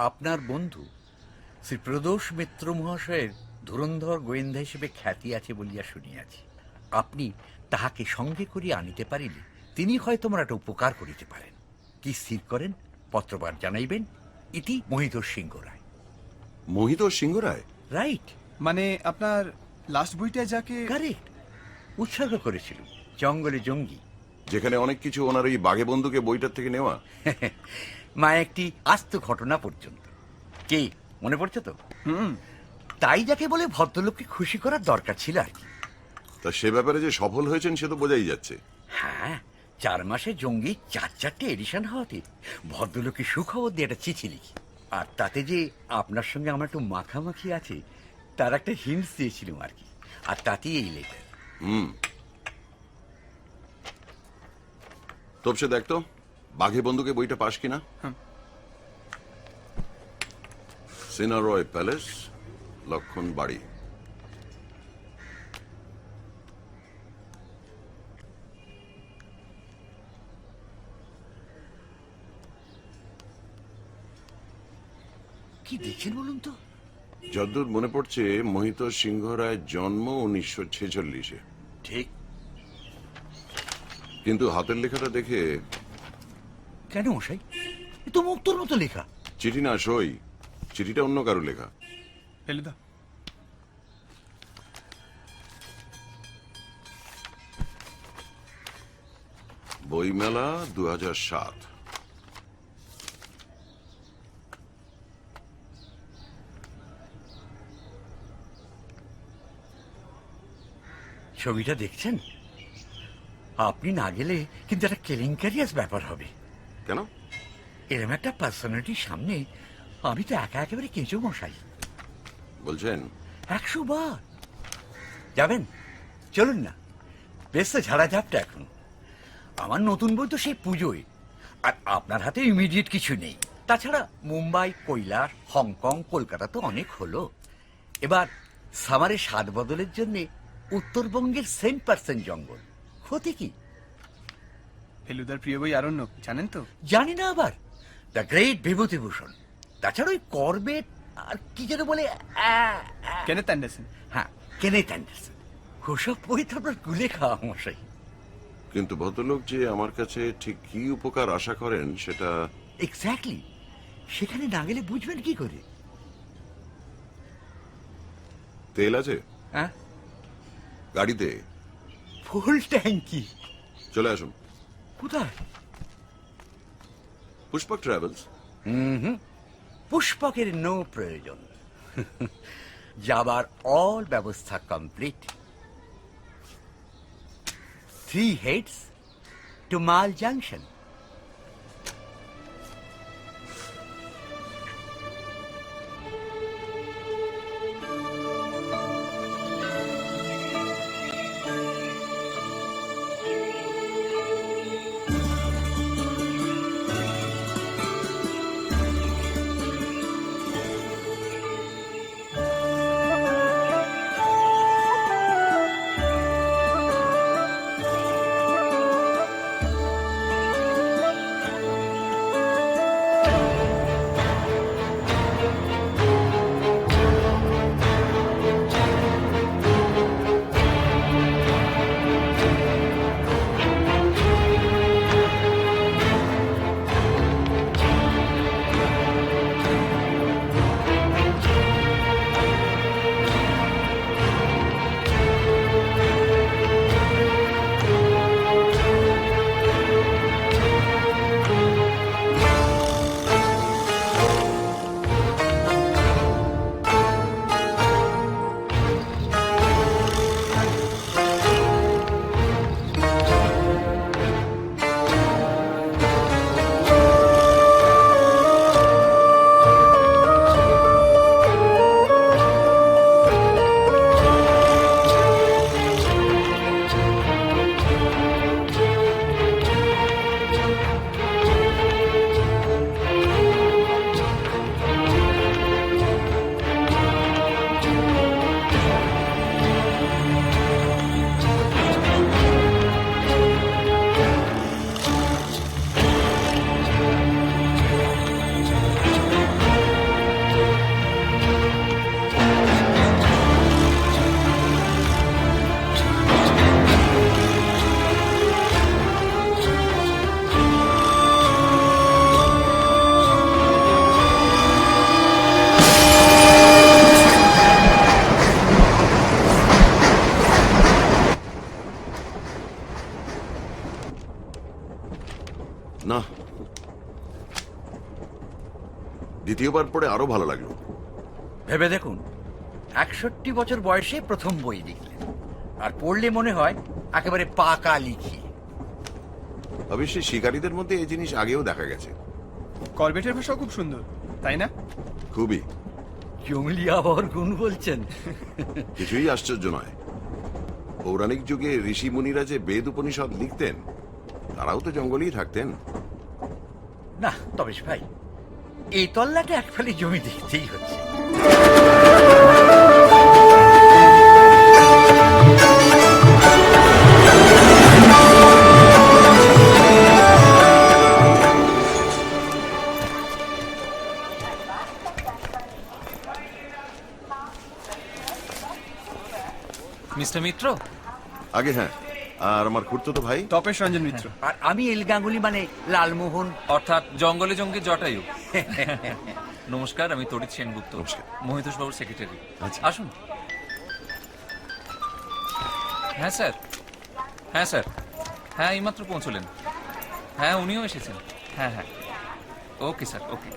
আপনার বন্ধু শ্রী প্রদোষ মিত্র মহাশয়ের ধুরন্ধর গোয়েন্দা হিসেবে খ্যাতি আছে বলিয়া শুনিয়াছি। আপনি তাহাকে সঙ্গে করিয়া আনিতে পারিলে তিনি হয়তো আমার একটা উপকার করিতে পারেন। কি স্থির করেন পত্রপাঠ জানাইবেন। ইতি মহিধর সিংহ রায়। মহিধর সিংহ রায়? রাইট, মানে আপনার লাস্ট বইটা যাকে কারেক্ট। উৎসর্গ করেছিল জঙ্গলে জঙ্গি। যেখানে অনেক কিছু ওনার এই বাঘে বন্ধুকে বইটার থেকে নেওয়া। মা একটি আস্ত ঘটনা পর্যন্ত। কে মনে পড়ছে তো? হুম তাই যাকে বলে ভদ্রলোককে খুশি করার দরকার ছিল আর কি। তা সে ব্যাপারে যে সফল হয়েছেন সে তো বোঝাই যাচ্ছে। হ্যাঁ, 4 মাসে জঙ্গি 4-4টে এডিশন হওয়াতে ভদ্রলোকে সুখবর দিয়ে একটা চিঠি লিখি। আর তাতে যে আপনার সঙ্গে আমার একটু মাখামাখি আছে তার একটা হিন্টস দিয়েছিলাম আর কি। আর তাতেই এই লেটার। তবসে দেখতো বাঘে বন্ধুকে বইটা পাস কিনা। সিনা রয় প্যালেস, লক্ষণ বাড়ি। কি দেখছেন বলুন তো? যদ্দূর মনে পড়ছে মোহিত সিংহ রায়ের জন্ম 1946-এ। ঠিক। কিন্তু হাতের লেখাটা দেখে। কেন মশাই? এ তো মুক্তর মতো লেখা। চিঠি না সই, চিঠিটা অন্য কারো লেখা। ফেলুদা বইমেলা 2007। ছবিটা দেখছেন? আপনি না গেলে কিন্তু একটা কেলেঙ্কারিয়াস ব্যাপার হবে। কেন? এরম একটা পার্সোনালিটির সামনে আমি তো একা একেবারে কেঁচো মশাই। বলছেন? 100 বার। যাবেন? চলুন না, বেশ তো ঝাড়া ঝাপটা এখন। আমার নতুন বই তো সেই পুজোয়। আর আপনার হাতে ইমিডিয়েট কিছু নেই। তাছাড়া মুম্বাই, কৈলাস, হংকং, কলকাতা তো অনেক হলো। এবার সামারের স্বাদ বদলের জন্যে উত্তরবঙ্গের 100% জঙ্গল। ক্ষতি কি? ফেলুদার প্রিয় বই আরণ্যক জানেন তো? জানি না আবার। The great Bibhutibhushan. তাছাড়া ওই করবেট আর কি যেন বলে কেনেথ অ্যান্ডারসন। হ্যাঁ, কেনেথ অ্যান্ডারসন। ওসব বই তো আপনার গুলে খাওয়া মশাই। কিন্তু ভদ্রলোক যে আমার কাছে ঠিক কি উপকার আশা করেন সেটা। এক্স্যাক্টলি, সেখানে না গেলে বুঝবেন কি করে? তেল আছে হ্যাঁ, গাড়িতে? ফুল ট্যাঙ্কি। চলে আসুন। কোথায়? পুষ্পক ট্রাভেলস। পুষ্পকের নো প্রয়োজন। যাবার অল ব্যবস্থা কমপ্লিট। 3 heads to মাল জাংশন। দ্বিতীয়বার পড়ে আরো ভালো লাগলো। ভেবে দেখুন, 61 বছর বয়সে প্রথম বই লিখলেন, আর পড়লে মনে হয় একেবারে পাকা লিখি। অবশ্যই শিকারীদের মধ্যে এই জিনিস আগেও দেখা গেছে। করবেটের ভাষাও খুব সুন্দর, তাই না? খুবই। জঙ্গলি আবহাওয়ার গুণ বলছেন? কিছুই আশ্চর্য নয়। পৌরাণিক যুগে ঋষি মুনিরা যে বেদ উপনিষদ লিখতেন, তারাও তো জঙ্গলেই থাকতেন। না তবে ভাই, এই তল্লাটে এক ফালি জমি দেখতেই হচ্ছে। মিস্টার মিত্র, আগে হ্যাঁ, আর আমার খুড়তুতো ভাই তপেশ রঞ্জন মিত্র। আর আমি এল গাঙ্গুলি, মানে লালমোহন। অর্থাৎ জঙ্গলে জঙ্গি জটায়ু। নমস্কার, আমি তড়িৎ সেনগুপ্ত, নমস্কার। মহিতোষ বাবুর সেক্রেটারি। আচ্ছা। আসুন। হ্যাঁ স্যার, হ্যাঁ স্যার, হ্যাঁ এইমাত্র পৌঁছলেন। হ্যাঁ উনিও এসেছেন। হ্যাঁ হ্যাঁ, ওকে স্যার, ওকে।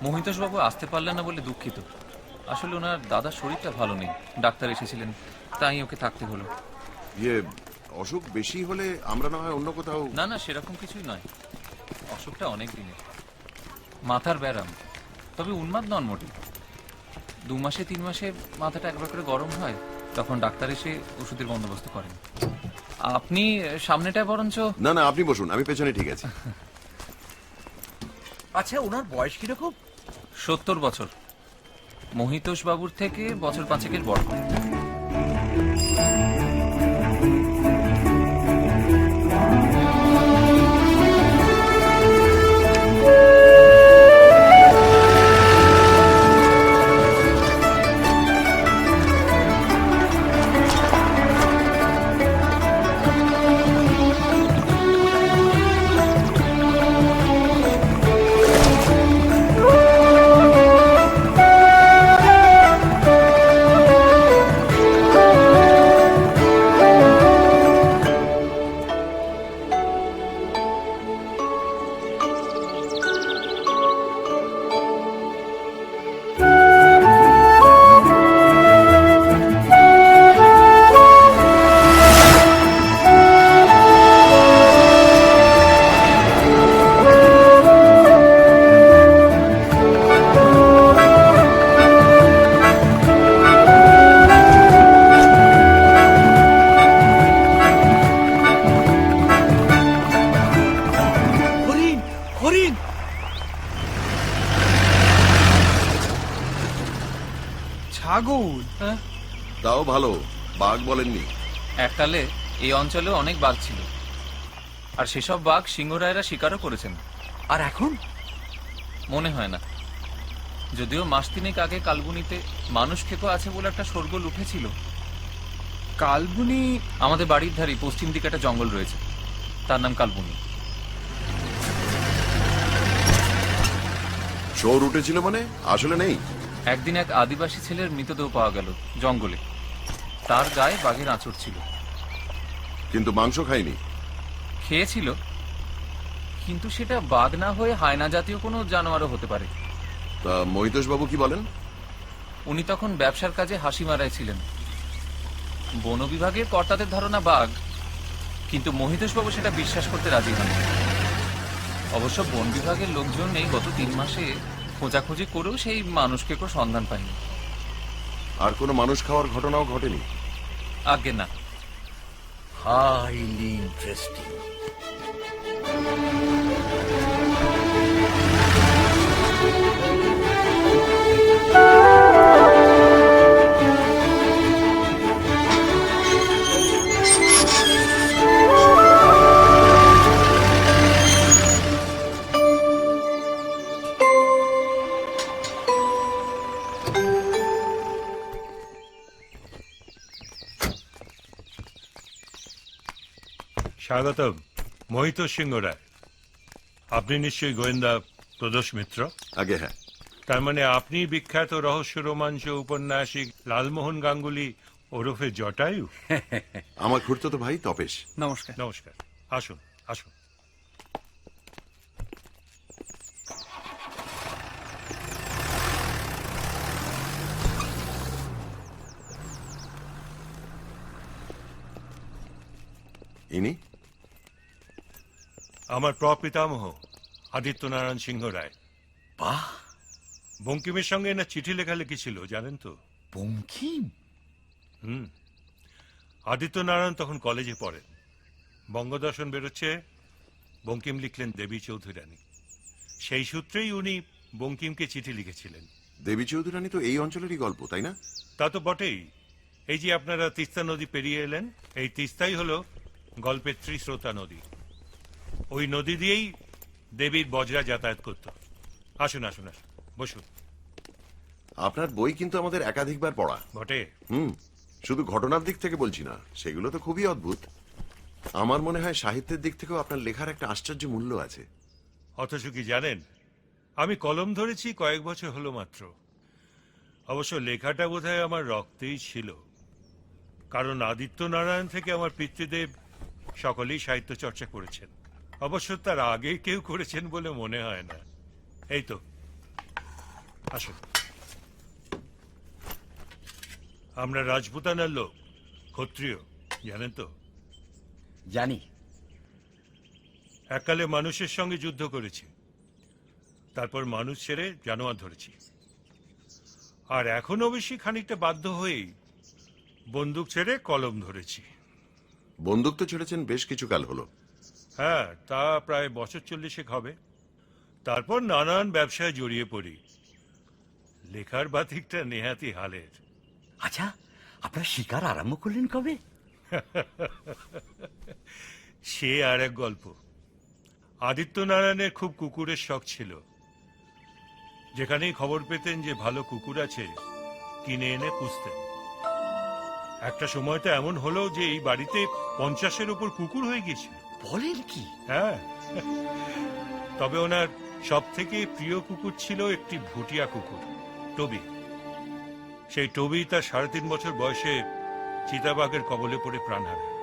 মহিতোষ বাবু আসতে পারলেন না বলে দুঃখিত। আসলে ওনার দাদার শরীরটা ভালো নেই, ডাক্তার এসেছিলেন, তাই ওকে থাকতে হলো। ইয়ে, অসুখ বেশি হলে আমরা না হয় অন্য কোথাও। না না, সেরকম কিছুই নয়, অসুখটা অনেক দিনের, মাথার ব্যারাম, তবে উন্মাদ নন মোটেই। 2 মাসে 3 মাসে মাথাটা একবার করে গরম হয়, তখন ডাক্তার এসে ওষুধের বন্দোবস্ত করেন। আপনি সামনেটায় বরঞ্চ। না না, আপনি বসুন, আমি পেছনে ঠিক আছি। আচ্ছা, ওনার বয়স কিরকম? 70 বছর, মহিতোষ বাবুর থেকে বছর 5-এর বড়। হরিণ, হরিণ! ছাগল? হ্যাঁ, তাও ভালো, বাঘ বলেননি। এককালে এই অঞ্চলে অনেক বাঘ ছিল, আর সেসব বাঘ সিংহরায়রা শিকারও করেছেন। আর এখন? মনে হয় না, যদিও মাস 3 আগে কালবুনিতে মানুষ খেকো আছে বলে একটা শোরগোল উঠেছিল। কালবুনি? আমাদের বাড়ির ধারে পশ্চিম দিকে একটা জঙ্গল রয়েছে, তার নাম কালবুনি। শোর উঠেছিল মানে? আসলে নেই। একদিন এক আদিবাসী ছেলের মৃতদেহ পাওয়া গেল জঙ্গলে, তার গায়ে বাঘের আঁচড় ছিল। কিন্তু মাংস খাইনি। খেয়েছিল, কিন্তু সেটা বাঘ না হয়ে হায়না জাতীয় কোনো জানোয়ারও হতে পারে। তা মহিতোষ বাবু কি বলেন? উনি তখন ব্যবসার কাজে হাসিমারায় ছিলেন। বন বিভাগের কর্তাদের ধারণা বাঘ, কিন্তু মহিতোষবাবু সেটা বিশ্বাস করতে রাজি হন। অবশ্য বন বিভাগের লোকজন এই গত 3 মাসে খোঁজাখুঁজি করেও সেই মানুষকে কোনো সন্ধান পায়নি। আর কোনো মানুষ খাওয়ার ঘটনাও ঘটেনি? আজ্ঞে না। Highly interesting. স্বাগতম, মোহিত সিংহ রায়। আপনি নিশ্চয়ই গোয়েন্দা প্রদোষ মিত্র? আগে হ্যাঁ। তার মানে আপনি বিখ্যাত রহস্য রোমাঞ্চ উপন্যাসিক লালমোহন গাঙ্গুলি ওরফে জটায়ু? আমার খুড়তুতো ভাই তপেশ। নমস্কার। নমস্কার, আসুন আসুন। ইনি আমার প্রপিতামহ আদিত্যনারায়ণ সিংহ রায়। বাহ, বঙ্কিমের সঙ্গে না চিঠি লেখালেখি ছিল জানেন তো। বঙ্কিম। আদিত্যনারায়ণ তখন কলেজে পড়েন, বঙ্গদর্শন বেরোচ্ছে, বঙ্কিম লিখলেন দেবী চৌধুরানী। সেই সূত্রেই উনি বঙ্কিমকে চিঠি লিখেছিলেন। দেবী চৌধুরানী তো এই অঞ্চলেরই গল্প, তাই না? তা তো বটেই। এই যে আপনারা তিস্তা নদী পেরিয়ে এলেন, এই তিস্তাই হলো গল্পের ত্রিস্রোতা নদী। ওই নদী দিয়েই দেবীর বজরা যাতায়াত করত। আসুন আসুন আসুন, বসুন। আপনার বই কিন্তু আমাদের একাধিকবার পড়া। বটে। শুধু ঘটনার দিক থেকে বলছি না, সেগুলো তো খুবই অদ্ভুত। আমার মনে হয় সাহিত্যের দিক থেকেও আপনার লেখার একটা আশ্চর্য মূল্য আছে। অথচ কি জানেন, আমি কলম ধরেছি কয়েক বছর হলো মাত্র। অবশ্য লেখাটা বোধহয় আমার রক্তেই ছিল, কারণ আদিত্য নারায়ণ থেকে আমার পিতৃদেব সকলেই সাহিত্য চর্চা করেছেন। অবশ্য তার আগে কেউ করেছেন বলে মনে হয় না। এই তো, আসুন। আমরা রাজপুতানার লোক, ক্ষত্রিয়, জানেন তো। জানি। এককালে মানুষের সঙ্গে যুদ্ধ করেছি, তারপর মানুষ ছেড়ে জানোয়ার ধরেছি, আর এখনো বেশি খানিকটা বাধ্য হয়েই বন্দুক ছেড়ে কলম ধরেছি। বন্দুক তো ছেড়েছেন বেশ কিছু কাল হলো। হ্যাঁ, তা প্রায় বছর 40 হবে। তারপর নানান ব্যবসায় জড়িয়ে পড়ি। লেখার বাতিকটা নেহাতি হালের। আচ্ছা, আপনার শিকার আরম্ভ করলেন কবে? সে আর এক গল্প। আদিত্য নারায়ণের খুব কুকুরের শখ ছিল। যেখানেই খবর পেতেন যে ভালো কুকুর আছে, কিনে এনে পুষতেন। একটা সময় তো এমন হলো যে এই বাড়িতে 50-এর উপর কুকুর হয়ে গিয়েছিল। বলেন কি? হ্যাঁ, তবে ওনার সব থেকে প্রিয় কুকুর ছিল একটি ভুটিয়া কুকুর, টবি। সেই টবি তার 3.5 বছর বয়সে চিতাবাঘের কবলে পড়ে প্রাণ হারায়।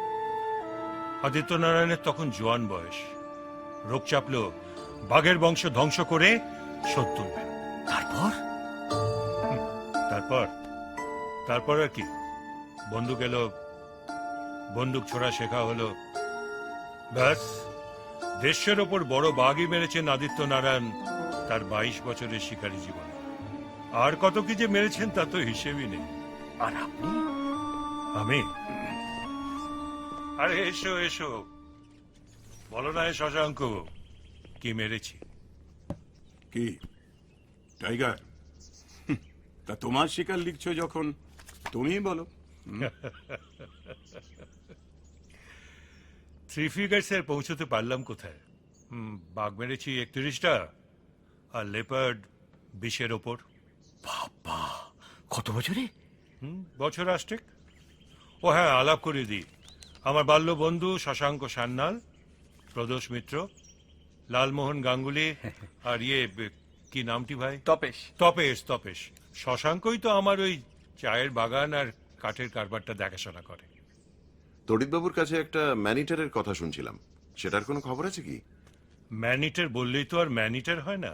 আদিত্য নারায়ণের তখন জোয়ান বয়স। রোগ চাপল, বাঘের বংশ ধ্বংস করে শোধ তুলবেন। তারপর? তারপর তারপর আর কি, বন্দুক এলো, বন্দুক ছোড়া শেখা হলো। ব্যাস, দেশের ওপর বড় বাঘই মেরেছেন আদিত্য নারায়ণ তার 22 বছরের শিকারী জীবন। আর কত কি যে মেরেছেন তা তো হিসেবই নেই। আর আপনি? আমি? আরে এসো এসো, বলো না এ শশাঙ্ক, কি মেরেছি। কি টাইগার? তা তোমার শিকার লিখছো যখন, তুমিই বলো। থ্রি ফিগার্সের পৌঁছতে পারলাম কোথায়? বাঘ মেরেছি 31টা, আর লেপার্ড 20-এর ওপর। বাবা, কত বছরে? বছর 8। ও হ্যাঁ, আলাপ করে দিই। আমার বাল্য বন্ধু শশাঙ্ক সান্যাল, প্রদোষ মিত্র, লালমোহন গাঙ্গুলি, আর কি নামটি ভাই? তপেশ। তপেশ। তপেশ শশাঙ্কই তো আমার ওই চায়ের বাগান আর কাঠের কারবারটা দেখাশোনা করে। তড়িৎবাবুর কাছে একটা ম্যানিটারের কথা শুনছিলাম, সেটার কোনো খবর আছে কি? ম্যানিটার বললেই তো আর ম্যানিটার হয় না।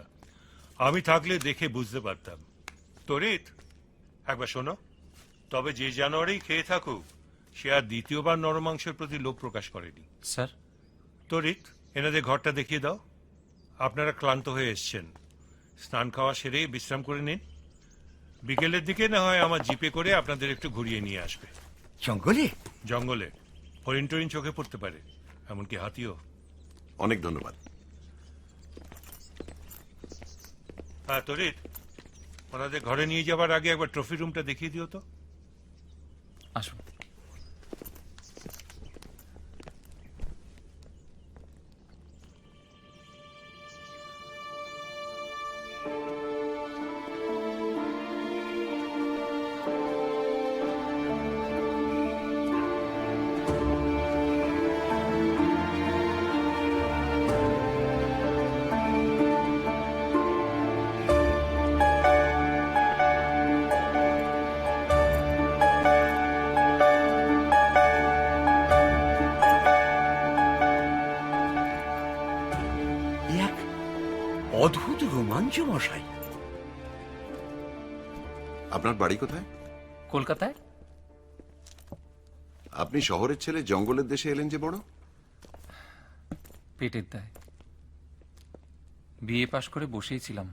আমি থাকলে দেখে বুঝতে পারতাম। তড়িৎ, একবার শোনো, তবে যে জানোয়ারই খেয়ে থাকুক, সে আর দ্বিতীয়বার নরমাংসের প্রতি লোভ প্রকাশ করেনি। স্যার, তড়িৎ, এনাদের ঘরটা দেখিয়ে দাও। আপনারা ক্লান্ত হয়ে এসছেন, স্নান খাওয়া সেরে বিশ্রাম করে নিন। বিকেলের দিকে না হয় আমার জিপে করে আপনাদের একটু ঘুরিয়ে নিয়ে আসবে। জঙ্গলে? জঙ্গলে হরিণ টরিণ চোখে পড়তে পারে, এমনকি হাতিও। অনেক ধন্যবাদ। হ্যাঁ তড়িৎ, ওনাদের ঘরে নিয়ে যাবার আগে একবার ট্রফি রুমটা দেখিয়ে দিও তো। আসুন। এক অদ্ভুত রোমাঞ্চ, মশাই। আপনার বাড়ি কোথায়? কলকাতায়। আপনি শহরের ছেলে জঙ্গলের দেশে এলেন যে বড়? পেটের দায়। বিএ পাশ করে বসেই ছিলাম।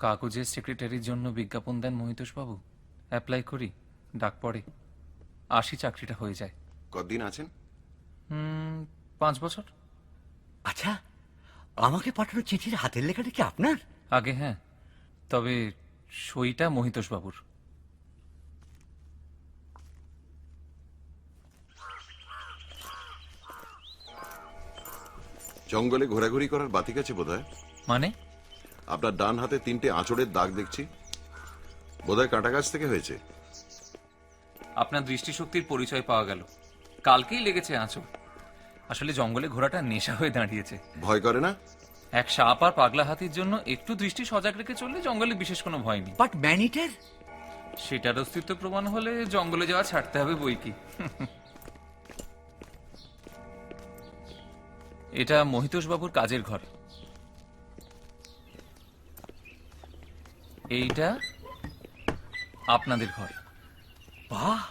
কাগজের সেক্রেটারির জন্য বিজ্ঞাপন দেন মহিতোষবাবু। অ্যাপ্লাই করি, ডাক পড়ে, আসি, চাকরিটা হয়ে যায়। কতদিন আছেন? 5 বছর। আচ্ছা, আমাকে পাঠানো চিঠির হাতের লেখাটা কি আপনার? আগে হ্যাঁ, তবে সইটা মহিতোষবাবুর। জঙ্গলে ঘোরাঘুরি করার বাতিক আছে বোধহয়। মানে? আপনার ডান হাতে 3টে আঁচড়ের দাগ দেখছি, বোধহয় কাঁটা গাছ থেকে হয়েছে। আপনার দৃষ্টিশক্তির পরিচয় পাওয়া গেল। কালকেই লেগেছে আঁচড়। আসলে জঙ্গলে ঘোরাটা নেশা হয়ে দাঁড়িয়েছে। ভয় করে না? এক সাপ আর পাগলা হাতির জন্য একটু দৃষ্টি সজাগ রেখে চললে জঙ্গলে বিশেষ কোনো ভয় নেই। বাট ম্যানিটের? সেটার অস্তিত্ব প্রমাণ হলে জঙ্গলে যাওয়া ছাড়তে হবে বই কি। এটা মহিতোষবাবুর কাজের ঘর। এইটা আপনাদের ঘর। বাহ,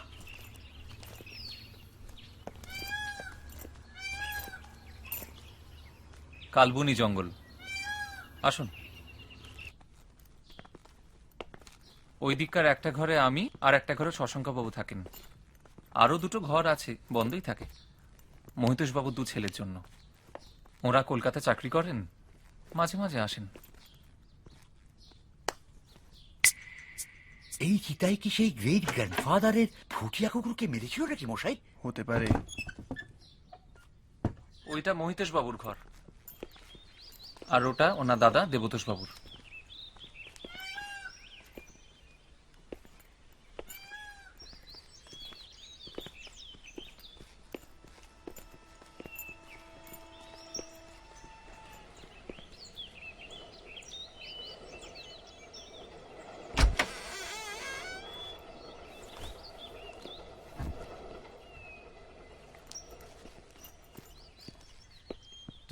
কালবনি জঙ্গল। আসুন। ওই দিককার একটা ঘরে আমি আর একটা ঘরে শশাঙ্কবাবু থাকেন। আরো 2টো ঘর আছে, বন্ধই থাকে। মহিতোষবাবুর 2 ছেলের জন্য। ওরা কলকাতা চাকরি করেন, মাঝে মাঝে আসেন। এই চিতাই কি সেই গ্রেট গ্র্যান্ডফাদারের ভুটিয়া কুকুরকে মেরেছিল নাকি মশাই? হতে পারে। ওইটা মহিতোষবাবুর ঘর, আর ওটা ওনার দাদা দেবতোষবাবুর।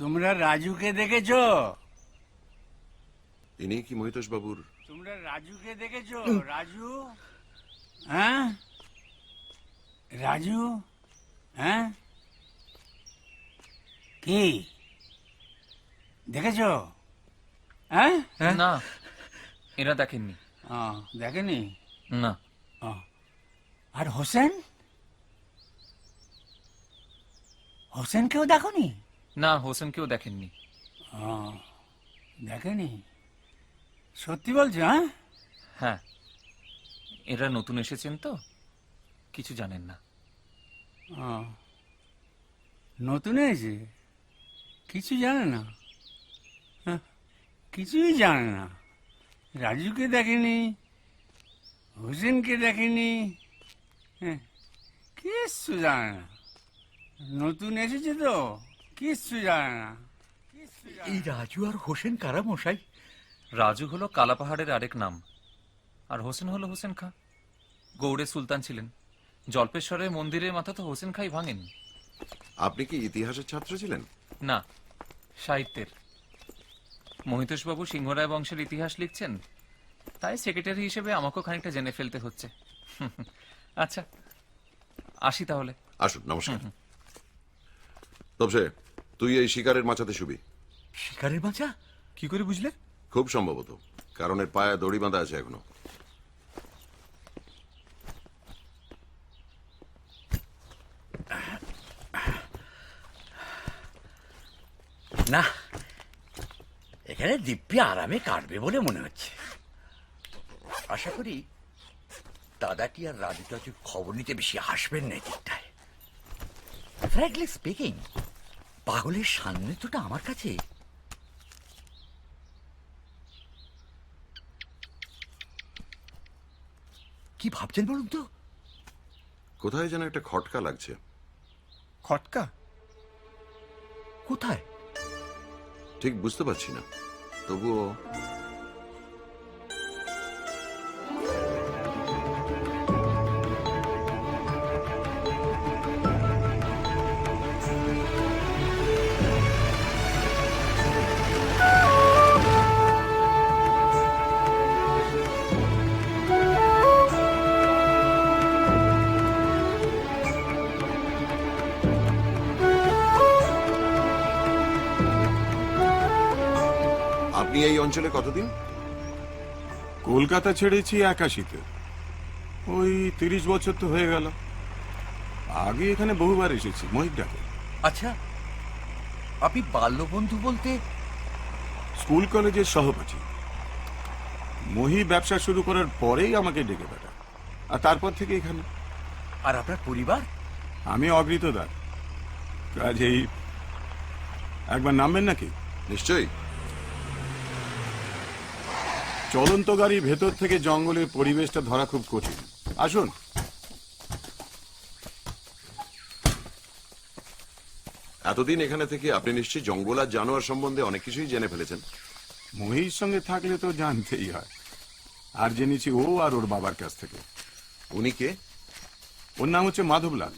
তোমরা রাজুকে দেখেছো? ইনি কি মহিতোষ বাবুর? তোমরা রাজুকে দেখেছো? রাজু, হ্যাঁ রাজু, হ্যাঁ কি দেখেছো? হ্যাঁ না, এরা দেখেননি। দেখেনি? না। আর হোসেন? হোসেনকেও দেখোনি? না, হোসেনকেও দেখেননি। দেখেনি? সত্যি বলছো? হ্যাঁ হ্যাঁ, এরা নতুন এসেছেন তো কিছু জানেন না। নতুন এসে কিছু জানে না? কিছুই জানে না। রাজুকে দেখেনি, হোসেনকে দেখেনি, কিচ্ছু জানে না। নতুন এসেছে তো কিচ্ছু জানে না। এই রাজু আর হোসেন কারা মশাই? রাজু হলো কালাপাহাড়ের আরেক নাম, আর হোসেন হলো হোসেন খাঁ। গৌড়ের সুলতান ছিলেন। জল্পেশ্বরের মন্দিরের মাথা তো হোসেন খাই ভাঙেন। আপনি কি ইতিহাসের ছাত্র ছিলেন? না, সাহিত্যের। মহিতোষবাবু সিংহরায় বংশের ইতিহাস লিখছেন, তাই সেক্রেটারি হিসেবে আমাকেও খানিকটা জেনে ফেলতে হচ্ছে। আচ্ছা, আসি তাহলে। আসুন, নমস্কার। তবে তুই এই শিকারের মাচাতে শুবি। শিকারের বাঁচা? কি করে বুঝলে? খুব সম্ভবত, কারণ এর পায়ে দড়ি বাঁধা আছে এখনো। না, এখানে দিব্যি আরামে কাটবে বলে মনে হচ্ছে। আশা করি দাদাটি আর রাজু টাজুর খবর নিতে বেশি আসবেন না দিকটায়। ফ্র্যাঙ্কলি স্পিকিং, পাগলের সান্নিধ্যটা আমার কাছে কি ভাবছেন বলুন তো? কোথায় যেন একটা খটকা লাগছে। খটকা? কোথায়? ঠিক বুঝতে পারছি না, তবুও আপনি এই অঞ্চলে কতদিন? কলকাতা ছেড়েছি 81-তে। ওই 30 বছর তো হয়ে গেল। আগে এখানে বহুবার এসেছি মহিক ডাকে। আচ্ছা, আপনি বাল্যবন্ধু বলতে? স্কুল কলেজের সহপাঠী। মহি ব্যবসা শুরু করার পরেই আমাকে ডেকে পাঠায়, আর তারপর থেকে এখানে। আর আপনার পরিবার? আমি অগৃতদার, কাজেই একবার নামবেন নাকি? নিশ্চয়ই। চলন্ত গাড়ির ভেতর থেকে জঙ্গলের পরিবেশটা ধরা খুব কঠিন। আসুন। এতদিন এখানে থেকে আপনি নিশ্চয়ই জঙ্গল আর জানোয়ার সম্বন্ধে অনেক কিছুই জেনে ফেলেছেন। মহির সঙ্গে থাকলে তো জানতেই হয়, আর জেনেছি ও আর ওর বাবার কাছ থেকে। উনি কে? ওর নাম হচ্ছে মাধবলাল।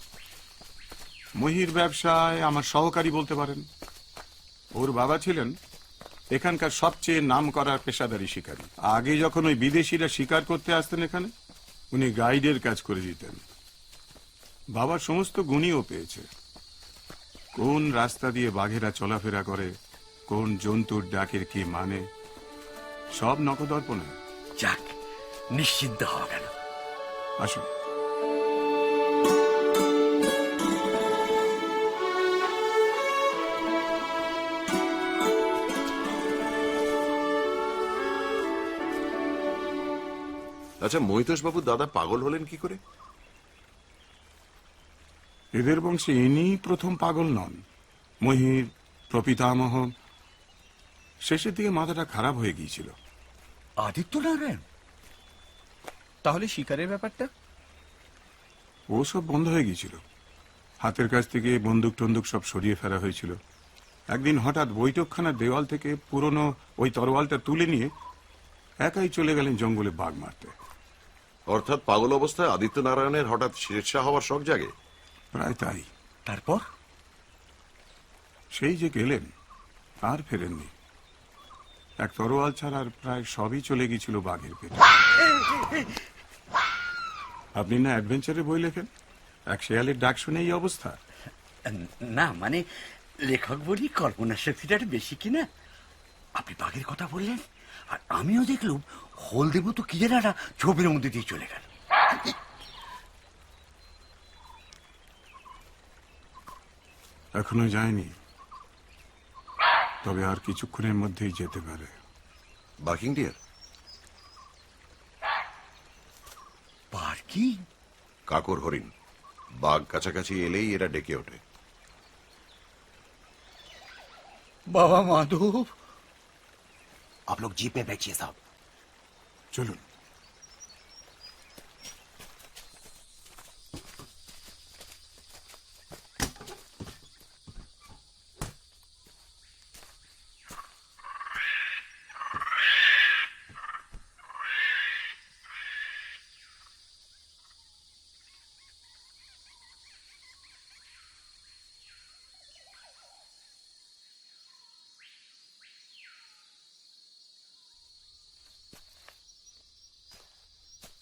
মহির ব্যবসায় আমার সহকারী বলতে পারেন। ওর বাবা ছিলেন এখানকার সবচেয়ে নামকরা পেশাদারী শিকারী। আগে যখন ওই বিদেশিরা শিকার করতে আসতেন এখানে, উনি গাইডের কাজ করে দিতেন। বাবার সমস্ত গুণীও পেয়েছে। কোন রাস্তা দিয়ে বাঘেরা চলাফেরা করে, কোন জন্তুর ডাকের কি মানে, সব নখদর্পণে। যাক, নিশ্চিন্ত হওয়া গেল। আসুন। আচ্ছা, মহিতোষ বাবুর দাদা পাগল হলেন কি করে? এদের বংশে ইনি প্রথম পাগল নন। মহির প্রপিতামহ শেষের দিকে মাথাটা খারাপ হয়ে গিয়েছিল। আদিত্য নারায়ণ? তাহলে শিকারের ব্যাপারটা? ও সব বন্ধ হয়ে গিয়েছিল। হাতের কাছ থেকে বন্দুক টন্দুক সব সরিয়ে ফেলা হয়েছিল। একদিন হঠাৎ বৈঠকখানার দেওয়াল থেকে পুরনো ওই তরোয়ালটা তুলে নিয়ে একাই চলে গেলেন জঙ্গলে বাঘ মারতে। অর্থাৎ পাগল অবস্থায় আদিত্য নারায়ণের হঠাৎ শেরশাহ হওয়ার শখ জাগে? প্রায় তাই। তারপর? সেই যে গেলেন আর ফেরেননি। এক তরোয়াল ছাড়া আর প্রায় সবই চলে গিয়েছিল বাঘের পেটে। আপনি না অ্যাডভেঞ্চারের বই লেখেন, এক শেয়ালের ডাক শুনে এই অবস্থা? না, মানে লেখক বলি কল্পনা শক্তিটা একটু বেশি কিনা। আপনি বাঘের কথা বললেন, আর আমিও দেখলুম হলদেব তো কি যেন একটা ছবির মধ্যে দিয়ে চলে গেল। এখনো যায়নি, তবে আর কিছুক্ষণের মধ্যেই যেতে পারে। Barking deer? পার্কিং? কাকর হরিণ। বাঘ কাছাকাছি এলেই এরা ডেকে ওঠে। বাবা মাধব, आप लोग जीप में बैठिए साहब। চলুন।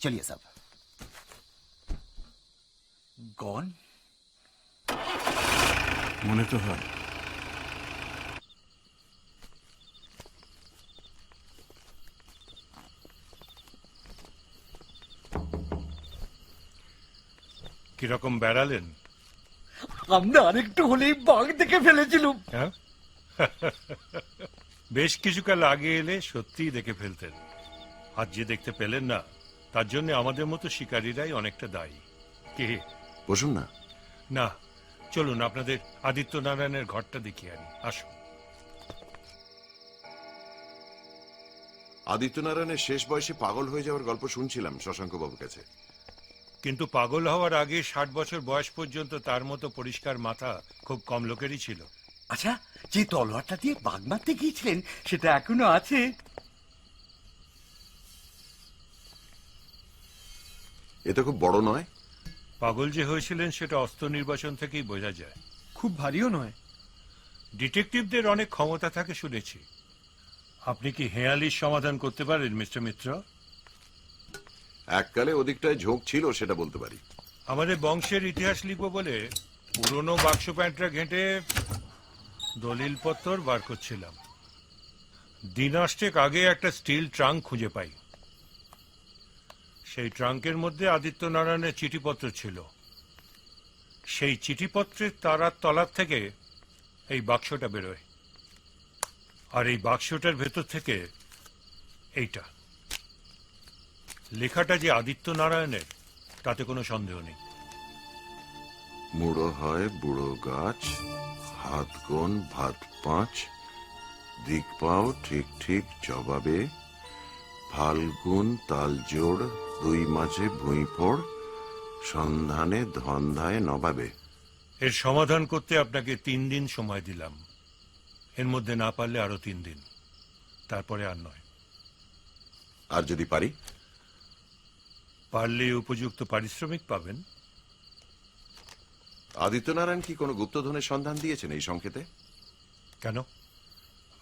चलिए साहब। গন? মনে তো হয়। কিরকম বেড়ালেন? আমরা আরেকটু হলেই বাঘ দেখে ফেলেছিলাম। হ্যাঁ, বেশ কিছুকাল আগে এলে সত্যিই দেখে ফেলতেন। আজ যে দেখতে পেলেন না, তার জন্য আমাদের মতো শিকারীরাই অনেকটা দায়ী। কে? বসুন না। না, চলুন আপনাদের আদিত্য নারায়ণের ঘরটা দেখিয়ে আনি। আসুন। আদিত্য নারায়ণের শেষ বয়সে পাগল হয়ে যাওয়ার গল্প শুনছিলাম শশাঙ্ক বাবুর কাছে। কিন্তু পাগল হওয়ার আগে 60 বছর বয়স পর্যন্ত তার মতো পরিষ্কার মাথা খুব কম লোকেরই ছিল। আচ্ছা, যে তলোয়ারটা দিয়ে বাঘ মারতে গিয়েছিলেন সেটা এখনো আছে? এ তো খুব বড় নয়। পাগল যে হয়েছিলেন সেটা অস্ত্র নির্বাচন থেকেই বোঝা যায়। খুব ভারীও নয়। ডিটেকটিভদের অনেক ক্ষমতা থাকে শুনেছি। আপনি কি হেয়ালির সমাধান করতে পারেন মিস্টার মিত্র? এককালে ওদিকটায় ঝোঁক ছিল, সেটা বলতে পারি। আমাদের বংশের ইতিহাস লিখবো বলে পুরনো বাক্স প্যান্টরা ঘেঁটে দলিলপত্র বার করছিলাম। দিনাষ্টেক আগে একটা স্টিল ট্রাঙ্ক খুঁজে পাই। সেই ট্রাঙ্কের মধ্যে আদিত্য নারায়ণের চিঠিপত্র ছিল। সেই চিঠিপত্রের তারার তলার থেকে এই বাক্সটা বেরোয়, আর এই বাক্সটার ভেতর থেকে এইটা লেখাটা যে আদিত্য নারায়ণের তাতে কোনো সন্দেহ নেই। মুড়ো হয় বুড়ো গাছ, হাত গোন ভাত পাঁচ, দিক পাও ঠিক ঠিক জবাবে, ফাল্গুন তাল জোড়, দুই মাঝে ভুঁই ফোড়, সন্ধানে ধন্ধায় নবাবে। এর সমাধান করতে আপনাকে 3 দিন সময় দিলাম। এর মধ্যে না পারলে আরো 3 দিন, তারপরে আর নয়। আর যদি পারি? পারলে উপযুক্ত পারিশ্রমিক পাবেন। আদিত্যনারায়ণ কি কোনো গুপ্তধনের সন্ধান দিয়েছেন এই সংকেতে? কেন,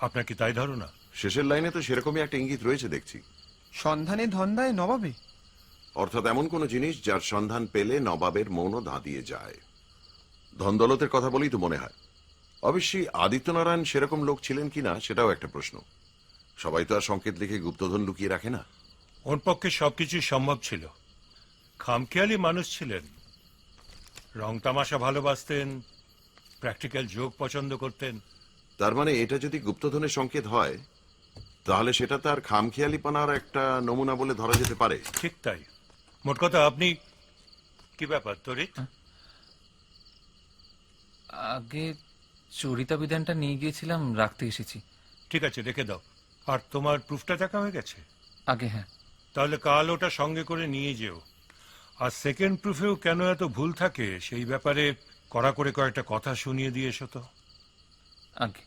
আপনার কি তাই ধারণা? শেষের লাইনে তো সেরকমই একটা ইঙ্গিত রয়েছে দেখছি। সন্ধানে ধন্দায় নবাবে। অর্থাৎ এমন কোন জিনিস যার সন্ধান পেলে নবাবের মৌনও ধাঁধিয়ে যায়। ধনদৌলতের কথা বলেই তো মনে হয়। অবশ্যই আদিত্যনারায়ণ সেরকম লোক ছিলেন কিনা সেটাও একটা প্রশ্ন। সবাই তো আর সংকেত লিখে গুপ্তধন লুকিয়ে রাখে না। ওর পক্ষে সবকিছুই সম্ভব ছিল। খামখেয়ালি মানুষ ছিলেন, রং তামাশা ভালোবাসতেন, প্র্যাকটিক্যাল জোক পছন্দ করতেন। তার মানে এটা যদি গুপ্তধনের সংকেত হয় তাহলে সেটা তার খামখেয়ালিপনার একটা নমুনা বলে ধরা যেতে পারে। ঠিক তাই। মোট কথা, আপনি কি ব্যাপার তরিত? আগে চরিতা বিধানটা নিয়ে গিয়েছিলাম, রাখতে এসেছি। ঠিক আছে, রেখে দাও। আর তোমার প্রুফটা দেখা হয়ে গেছে? আগে হ্যাঁ। তাহলে কাল ওটা সঙ্গে করে নিয়ে যেও। আর সেকেন্ড প্রুফেও কেন এত ভুল থাকে সেই ব্যাপারে কড়া করে কয়েকটা কথা শুনিয়ে দিয়ে এসো তো। আগে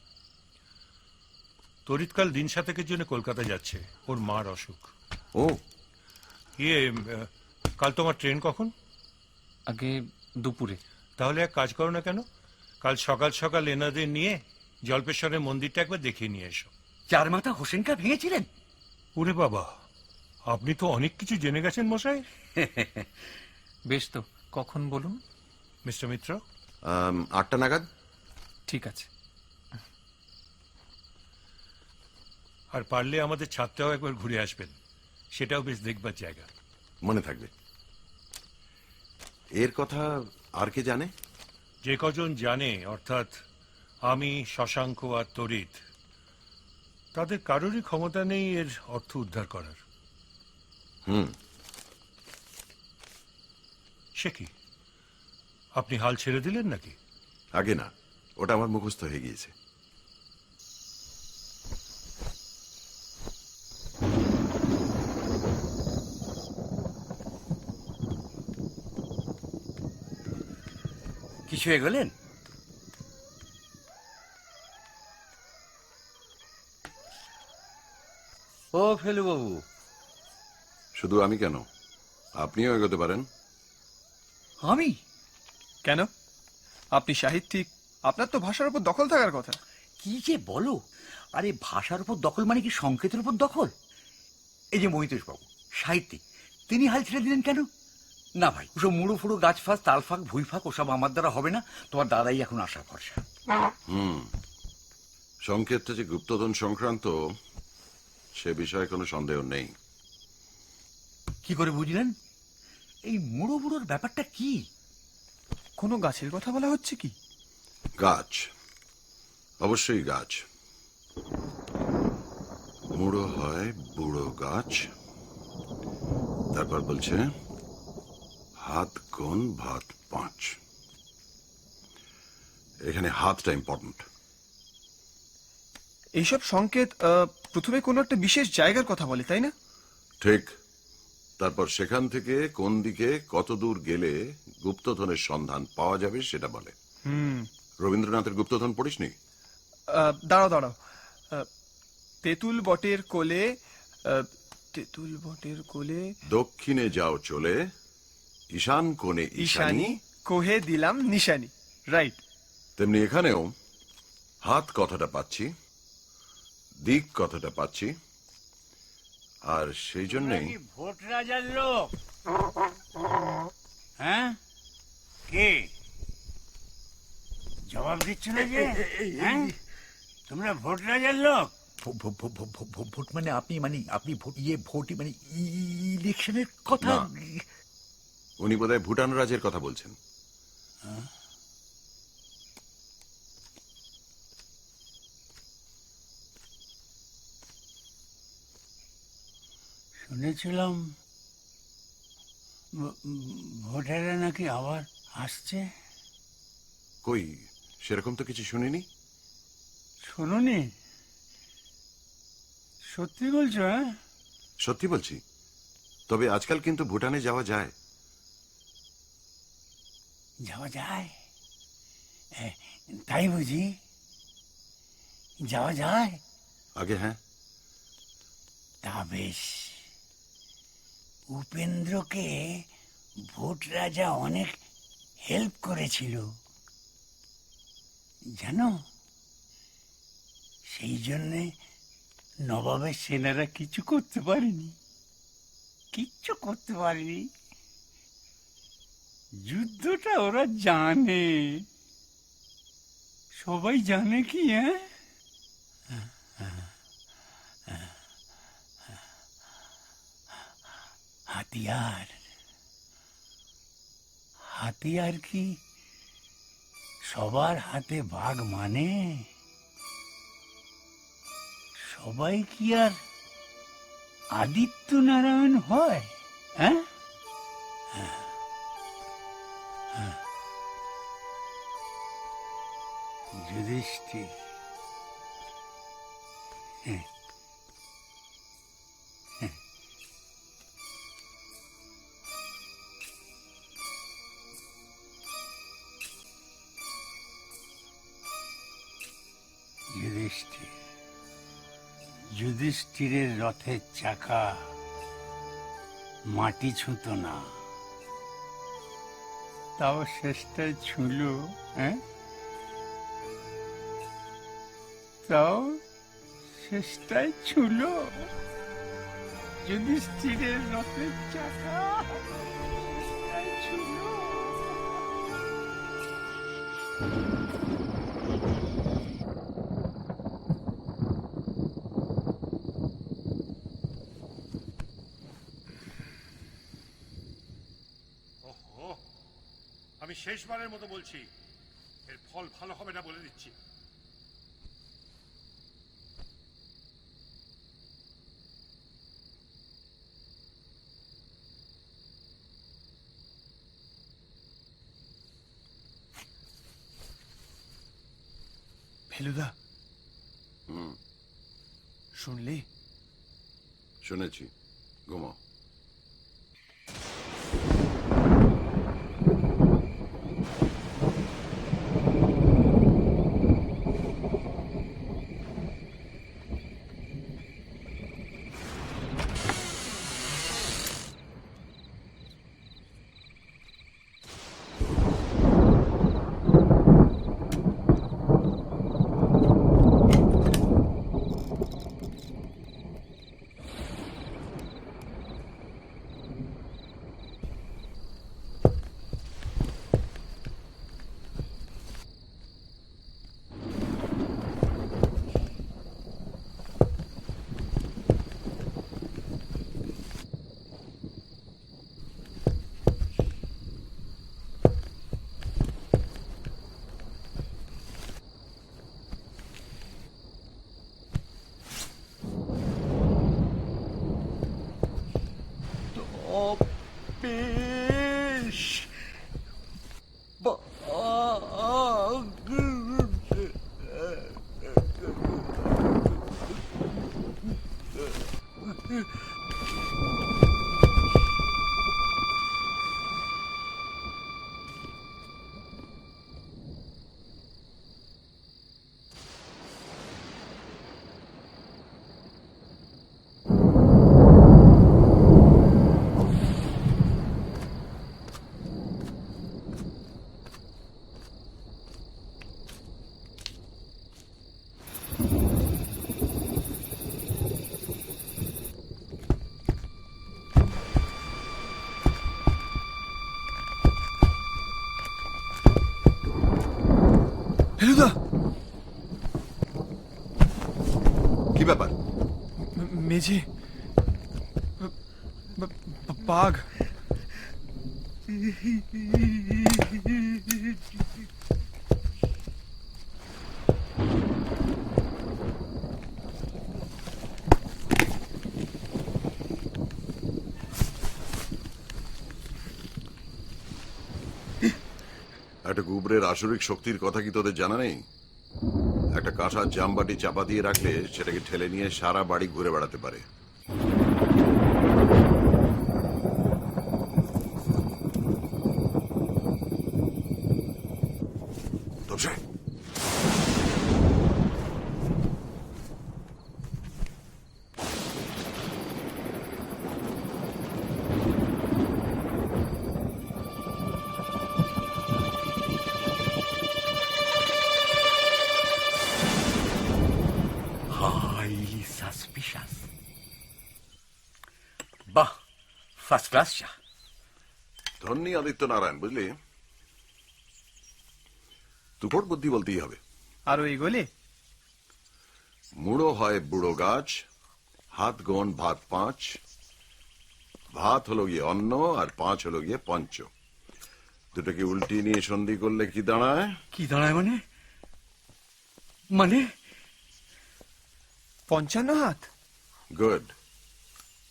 তরিৎকাল দিন সাতেকের জন্য কলকাতা যাচ্ছে, ওর মার অসুখ। ও কাল তোমার ট্রেন কখন? আগে দুপুরে। তাহলে এক কাজ করো না কেন, কাল সকাল সকাল এনাদের নিয়ে জল্পেশ্বরের মন্দিরটা একবার দেখিয়ে নিয়ে এসো। চার মাথা হোসেনকা ভেঙেছিলেন? ওরে বাবা, আপনি তো অনেক কিছু জেনে গেছেন মশাই। বেশ, তো কখন বলুন? মিস্টার মিত্র, 8টা নাগাদ। ঠিক আছে। আর পারলে আমাদের ছাদটাও একবার ঘুরে আসবেন, সেটাও বেশ দেখবার জায়গা। মনে থাকবে। এর কথা আর কে জানে? যে কজন জানে, অর্থাৎ আমি, শশাঙ্ক আর তরিত, তাদের কারোরই ক্ষমতা নেই এর অর্থ উদ্ধার করার। হুম। সে কি, আপনি হাল ছেড়ে দিলেন নাকি? আগে না, ওটা আমার মুখস্থ হয়ে গিয়েছে। কিছু এগোলেন? ও ফেলু বাবু। শুধু আমি কেন, আপনিও এগোতে পারেন। আমি? কেন? আপনি সাহিত্যিক, আপনার তো ভাষার উপর দখল থাকার কথা। কি যে বলো! আরে ভাষার উপর দখল মানে কি সংকেতের উপর দখল? এই যে মহিতোষ বাবু সাহিত্যিক, তিনি হাল ছেড়ে দিলেন কেন? না ভাই, ওসব মুড়ো ফুড়ো গাছ ফাঁস, তাল ফাঁক, ভুই ফাঁক ওসব আমার দ্বারা হবে না। তোমার দাদাই এখন আশা ভরসা। সংকেতটা যে গুপ্তধন সংক্রান্ত সে বিষয়ে কোনো সন্দেহ নেই। কি করে বুঝলেন? এই মুড়ো বুড়োর ব্যাপারটা কি? কোনো গাছের কথা বলা হচ্ছে কি? গাছ, অবশ্যই গাছ। মুড়ো হয় বুড়ো গাছ, তারপর বলছে হাত কোন ভাত পাঁচ। এখানে হাতটা ইম্পর্টেন্ট। এইসব সংকেত প্রথমে কোনো একটা বিশেষ জায়গার কথা বলে, তাই না? ঠিক। তারপর সেখান থেকে কোন দিকে কত দূর গেলে গুপ্তধনের সন্ধান পাওয়া যাবে সেটা বলে। রবীন্দ্রনাথের গুপ্তধন পড়িসনি? দাঁড়াও দাঁড়াও। তেঁতুল বটের কোলে, তেঁতুল বটের কোলে দক্ষিণে যাও চলে, ঈশান কোণে ঈশানী, ঈশানী কোহে দিলাম নিশানি। রাইট। তেমনি এখানেও হাত কথাটা পাচ্ছি, দিক কথাটা পাচ্ছি, আর সেই জন্যই ভোট রাজার লোক। হ্যাঁ, কে জবাব দিচ্ছ না যে? হ্যাঁ, তোমরা ভোট রাজার লোক? ভোট মানে আপনি ভোট মানে ইলেকশনের কথা? না। উনি বোধহয় ভুটান রাজের কথা বলছেন। শুনেছিলাম ভোটাররা নাকি আবার আসছে। কই, সেরকম তো কিছু শুনিনি। শুনুনি? সত্যি বলছো? হ্যাঁ, সত্যি বলছি। তবে আজকাল কিন্তু ভুটানে যাওয়া যায়। যাওয়া যায়? তাই বুঝি? যাওয়া যায়? আগে হ্যাঁ। তা বেশ। উপেন্দ্রকে ভোট রাজা অনেক হেল্প করেছিল জানো। সেই জন্যে নবাবের সেনারা কিছু করতে পারেনি, কিচ্ছু করতে পারেনি। যুদ্ধটা ওরা জানে, সবাই জানে কি? হ্যাঁ, হাতিয়ার, হাতিয়ার কি সবার হাতে বাঘ মানে? সবাই কি আর আদিত্য নারায়ণ হয়? হ্যাঁ, যুধিষ্ঠির, যুধিষ্ঠির, যুধিষ্ঠিরের রথের চাকা মাটি ছুঁত না, তাও শেষটায় ছুঁল। হ্যাঁ, তাও শেষটায় ছুঁল যুধিষ্ঠিরের রথের চাকা, শেষটায় ছুঁল। ওহো, আমি শেষবারের মতো বলছি, এর ফল ভালো হবে না বলে দিচ্ছি। ফেলুদা, হুম, শুনলি? শুনেছি। ঘুমাও। বেশ ফেলুদা, কে কি ব্যাপার? মেঝে বাঘ। একটা গুবরের আসরিক শক্তির কথা কি তোদের জানা নেই? একটা কাঁসার জামবাটি চাপা দিয়ে রাখলে সেটাকে ঠেলে নিয়ে সারা বাড়ি ঘুরে বেড়াতে পারে। তোপসে, হাইলি সাসপিশাস। বাহ, ফার্স্ট ক্লাস চা। ধন্যী আদিত্য নারায়ণ, বুঝলি? তুকোর বুদ্ধি বলতেই হবে। আরো এগোলে মুড়ো হয় বুড়ো গাছ, হাত গোন ভাত পাঁচ। ভাত হলো গিয়ে অন্ন আর পাঁচ হলো গিয়ে পঞ্চ। দুটোকে উল্টিয়ে নিয়ে সন্ধি করলে কি দাঁড়ায়? কি দাঁড়ায় মানে? মানে 55 হাত। গুড,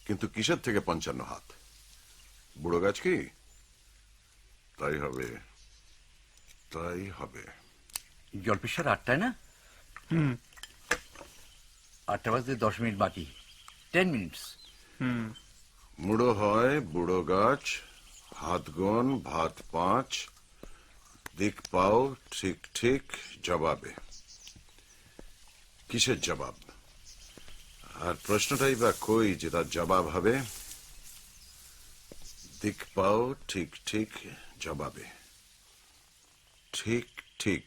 কিন্তু কিসের থেকে 55 হাত? বুড়ো গাছ কি? তাই হবে, তাই হবে। জলপেশার 8টায় না? 8টা বাজতে 10 মিনিট বাকি। 10 মিনিটস। মুড়ো হয় বুড়ো গাছ, হাত গোন ভাত পাঁচ। দিক পাও ঠিক ঠিক জবাবে। কিসের জবাব? আর প্রশ্নটাই বা কই যে তার জবাব হবে? দিক পাও ঠিক ঠিক জবাবে। ঠিক ঠিক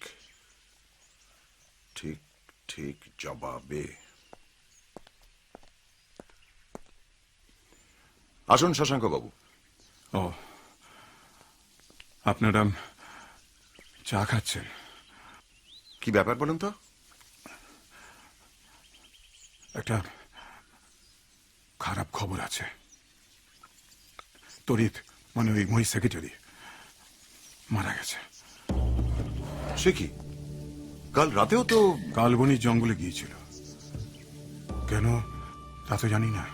ঠিক ঠিক জবাবে। আসুন শশাঙ্ক বাবু। ও, আপনারা চা খাচ্ছেন? কি ব্যাপার বলুন তো? একটা খারাপ খবর আছে। তরিত মানে ওই মহিষ সেক্রেটারি মারা গেছে। সে কি? কাল রাতেও তো। কালবনি জঙ্গলে গিয়েছিল, কেন তা তো জানি না।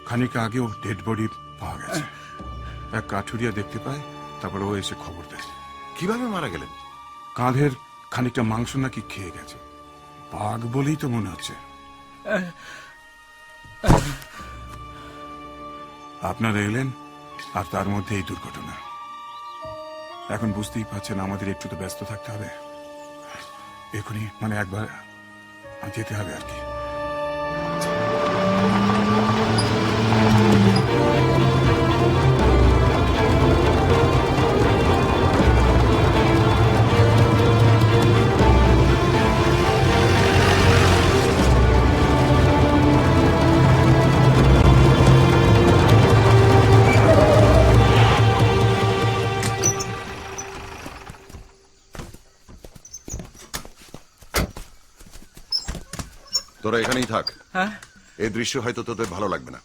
খানিক আগেও ডেড বডি পাওয়া গেছে। এক কাঠুরিয়া দেখতে পায়, তারপর ও এসে খবর দেয়। কিভাবে মারা গেলেন? কাঁধের খানিকটা মাংস নাকি খেয়ে গেছে। বাঘ বলেই তো মনে হচ্ছে। আপনারা এলেন আর তার মধ্যে এই দুর্ঘটনা। এখন বুঝতেই পারছেন আমাদের একটু তো ব্যস্ত থাকতে হবে। এখনই মানে একবার যেতে হবে আর কি। তোরা এখানেই থাক। হ্যাঁ, এই দৃশ্য হয়তো তোদের ভালো লাগবে না।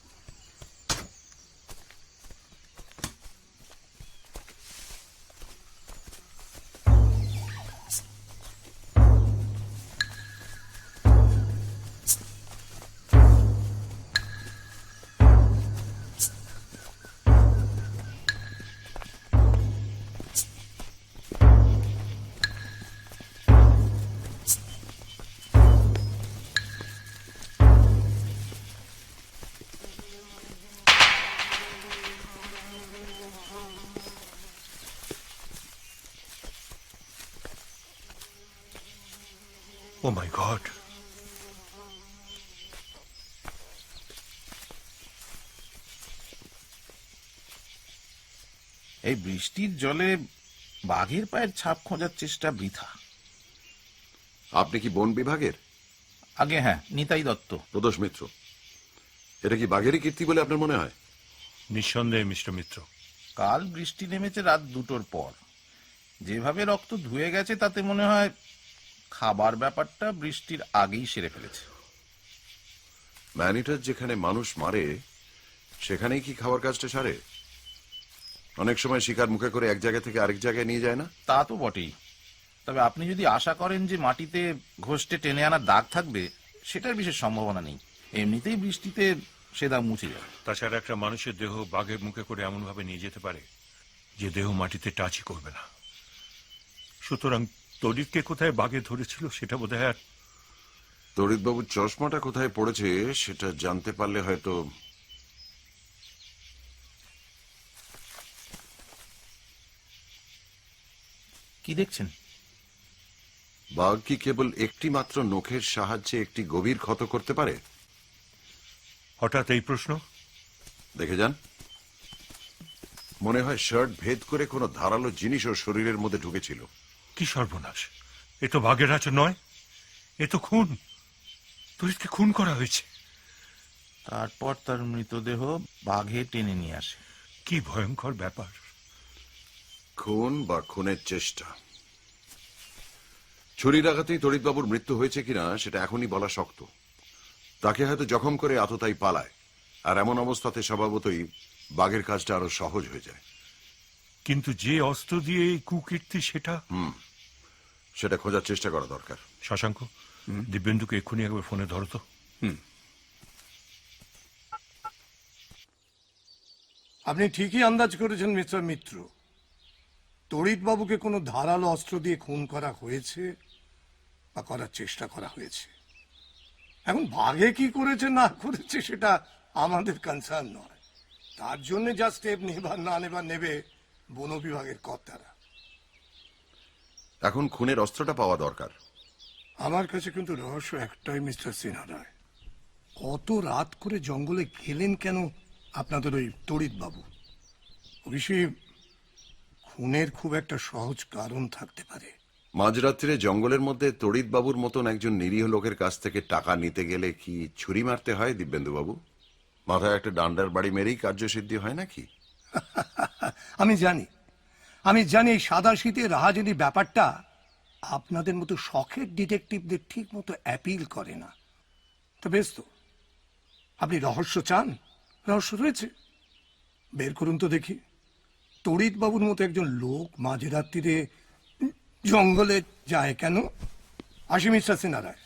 ও মাই গড! এই বৃষ্টির জলে বাঘের পায়ের ছাপ খোঁজার চেষ্টা বৃথা। আপনি কি বন বিভাগের? আগে হ্যাঁ, নিতাই দত্ত। প্রদোষ মিত্র। এটা কি বাঘেরই কীর্তি বলে আপনার মনে হয়? নিঃসন্দেহে মিস্টার মিত্র। কাল বৃষ্টি নেমেছে রাত 2টোর পর। যেভাবে রক্ত ধুয়ে গেছে তাতে মনে হয় খাবার ব্যাপারটা বৃষ্টির আগেই সেরে ফেলেছে। ম্যানিটার যেখানে মানুষ মারে সেখানেই কি খাবার কাজটা সারে? অনেক সময় শিকার মুখে করে এক জায়গা থেকে আরেক জায়গায় নিয়ে যায় না? তা তো বটেই, তবে আপনি যদি আশা করেন যে মাটিতে ঘষটে টেনে আনার দাগ থাকবে, সেটার বিশেষ সম্ভাবনা নেই। এমনিতেই বৃষ্টিতে সে দাগ মুছে যাবে। তাছাড়া একটা মানুষের দেহ বাঘের মুখে করে এমন ভাবে নিয়ে যেতে পারে যে দেহ মাটিতে টাচই করবে না। সুতরাং তরিতকে কোথায় বাঘে ধরেছিল সেটা বোধহয় আর তড়িৎবাবুর চশমাটা কোথায় পড়েছে সেটা জানতে পারলে হয়তো। কি দেখছেন? বাঘ কি কেবল একটি মাত্র নখের সাহায্যে একটি গভীর ক্ষত করতে পারে? হঠাৎ এই প্রশ্ন? দেখে যান। মনে হয় শার্ট ভেদ করে কোনো ধারালো জিনিস ওর শরীরের মধ্যে ঢুকেছিল। কি সর্বনাশ! এ তো বাঘের আচর নয়, এ তো খুন। তরিতকে খুন করা হয়েছে। তারপর তার মৃতদেহ বাঘে টেনে নিয়ে আসে। কি ভয়ঙ্কর ব্যাপার! খুন বা খুনের চেষ্টা। ছুরির আঘাতেই তড়িৎবাবুর মৃত্যু হয়েছে কিনা সেটা এখনই বলা শক্ত। তাকে হয়তো জখম করে আততায়ী পালায়, আর এমন অবস্থাতে স্বভাবতই বাঘের কাজটা আরো সহজ হয়ে যায়। কিন্তু যে অস্ত্র দিয়ে এই কুকীর্তি সেটা খোঁজার চেষ্টা করা দরকার। শশাঙ্ক, দিব্যেন্দুকে এক্ষুনি একবার ফোনে ধরো তো। আপনি ঠিকই আন্দাজ করেছেন মিস্টার মিত্র। তড়িৎ বাবুকে কোনো ধারালো অস্ত্র দিয়ে খুন করা হয়েছে বা করার চেষ্টা করা হয়েছে। এখন বাঘে কি করেছে না করেছে সেটা আমাদের কনসার্ন নয়। তার জন্য যা স্টেপ নেবার না নেবার নেবে বন বিভাগের কর্তারা। এখন খুনের অস্ত্রটা পাওয়া দরকার। আমার কাছে কিন্তু রহস্য একটাই মিস্টার সিনহা রায়, অত রাত করে জঙ্গলে গেলেন কেন আপনাদের ওই তড়িৎ বাবু? অবশ্যই খুনের খুব একটা সহজ কারণ থাকতে পারে। মাঝরাত্রিরে জঙ্গলের মধ্যে তড়িৎবাবুর মতন একজন নিরীহ লোকের কাছ থেকে টাকা নিতে গেলে কি ছুরি মারতে হয় দিব্যেন্দুবাবু? মাথায় একটা ডান্ডার বাড়ি মেরেই কার্যসিদ্ধি হয় নাকি? আমি জানি এই সাদা শীতে রাহাজানি ব্যাপারটা আপনাদের মতো শখের ডিটেকটিভদের ঠিক মতো অ্যাপিল করে না। তো বেশ, তো আপনি রহস্য চান? রহস্য রয়েছে, বের করুন তো দেখি। তড়িৎ বাবুর মতো একজন লোক মাঝরাত্রিরে জঙ্গলে যায় কেন? আসি মিস্টার সিনহা রায়,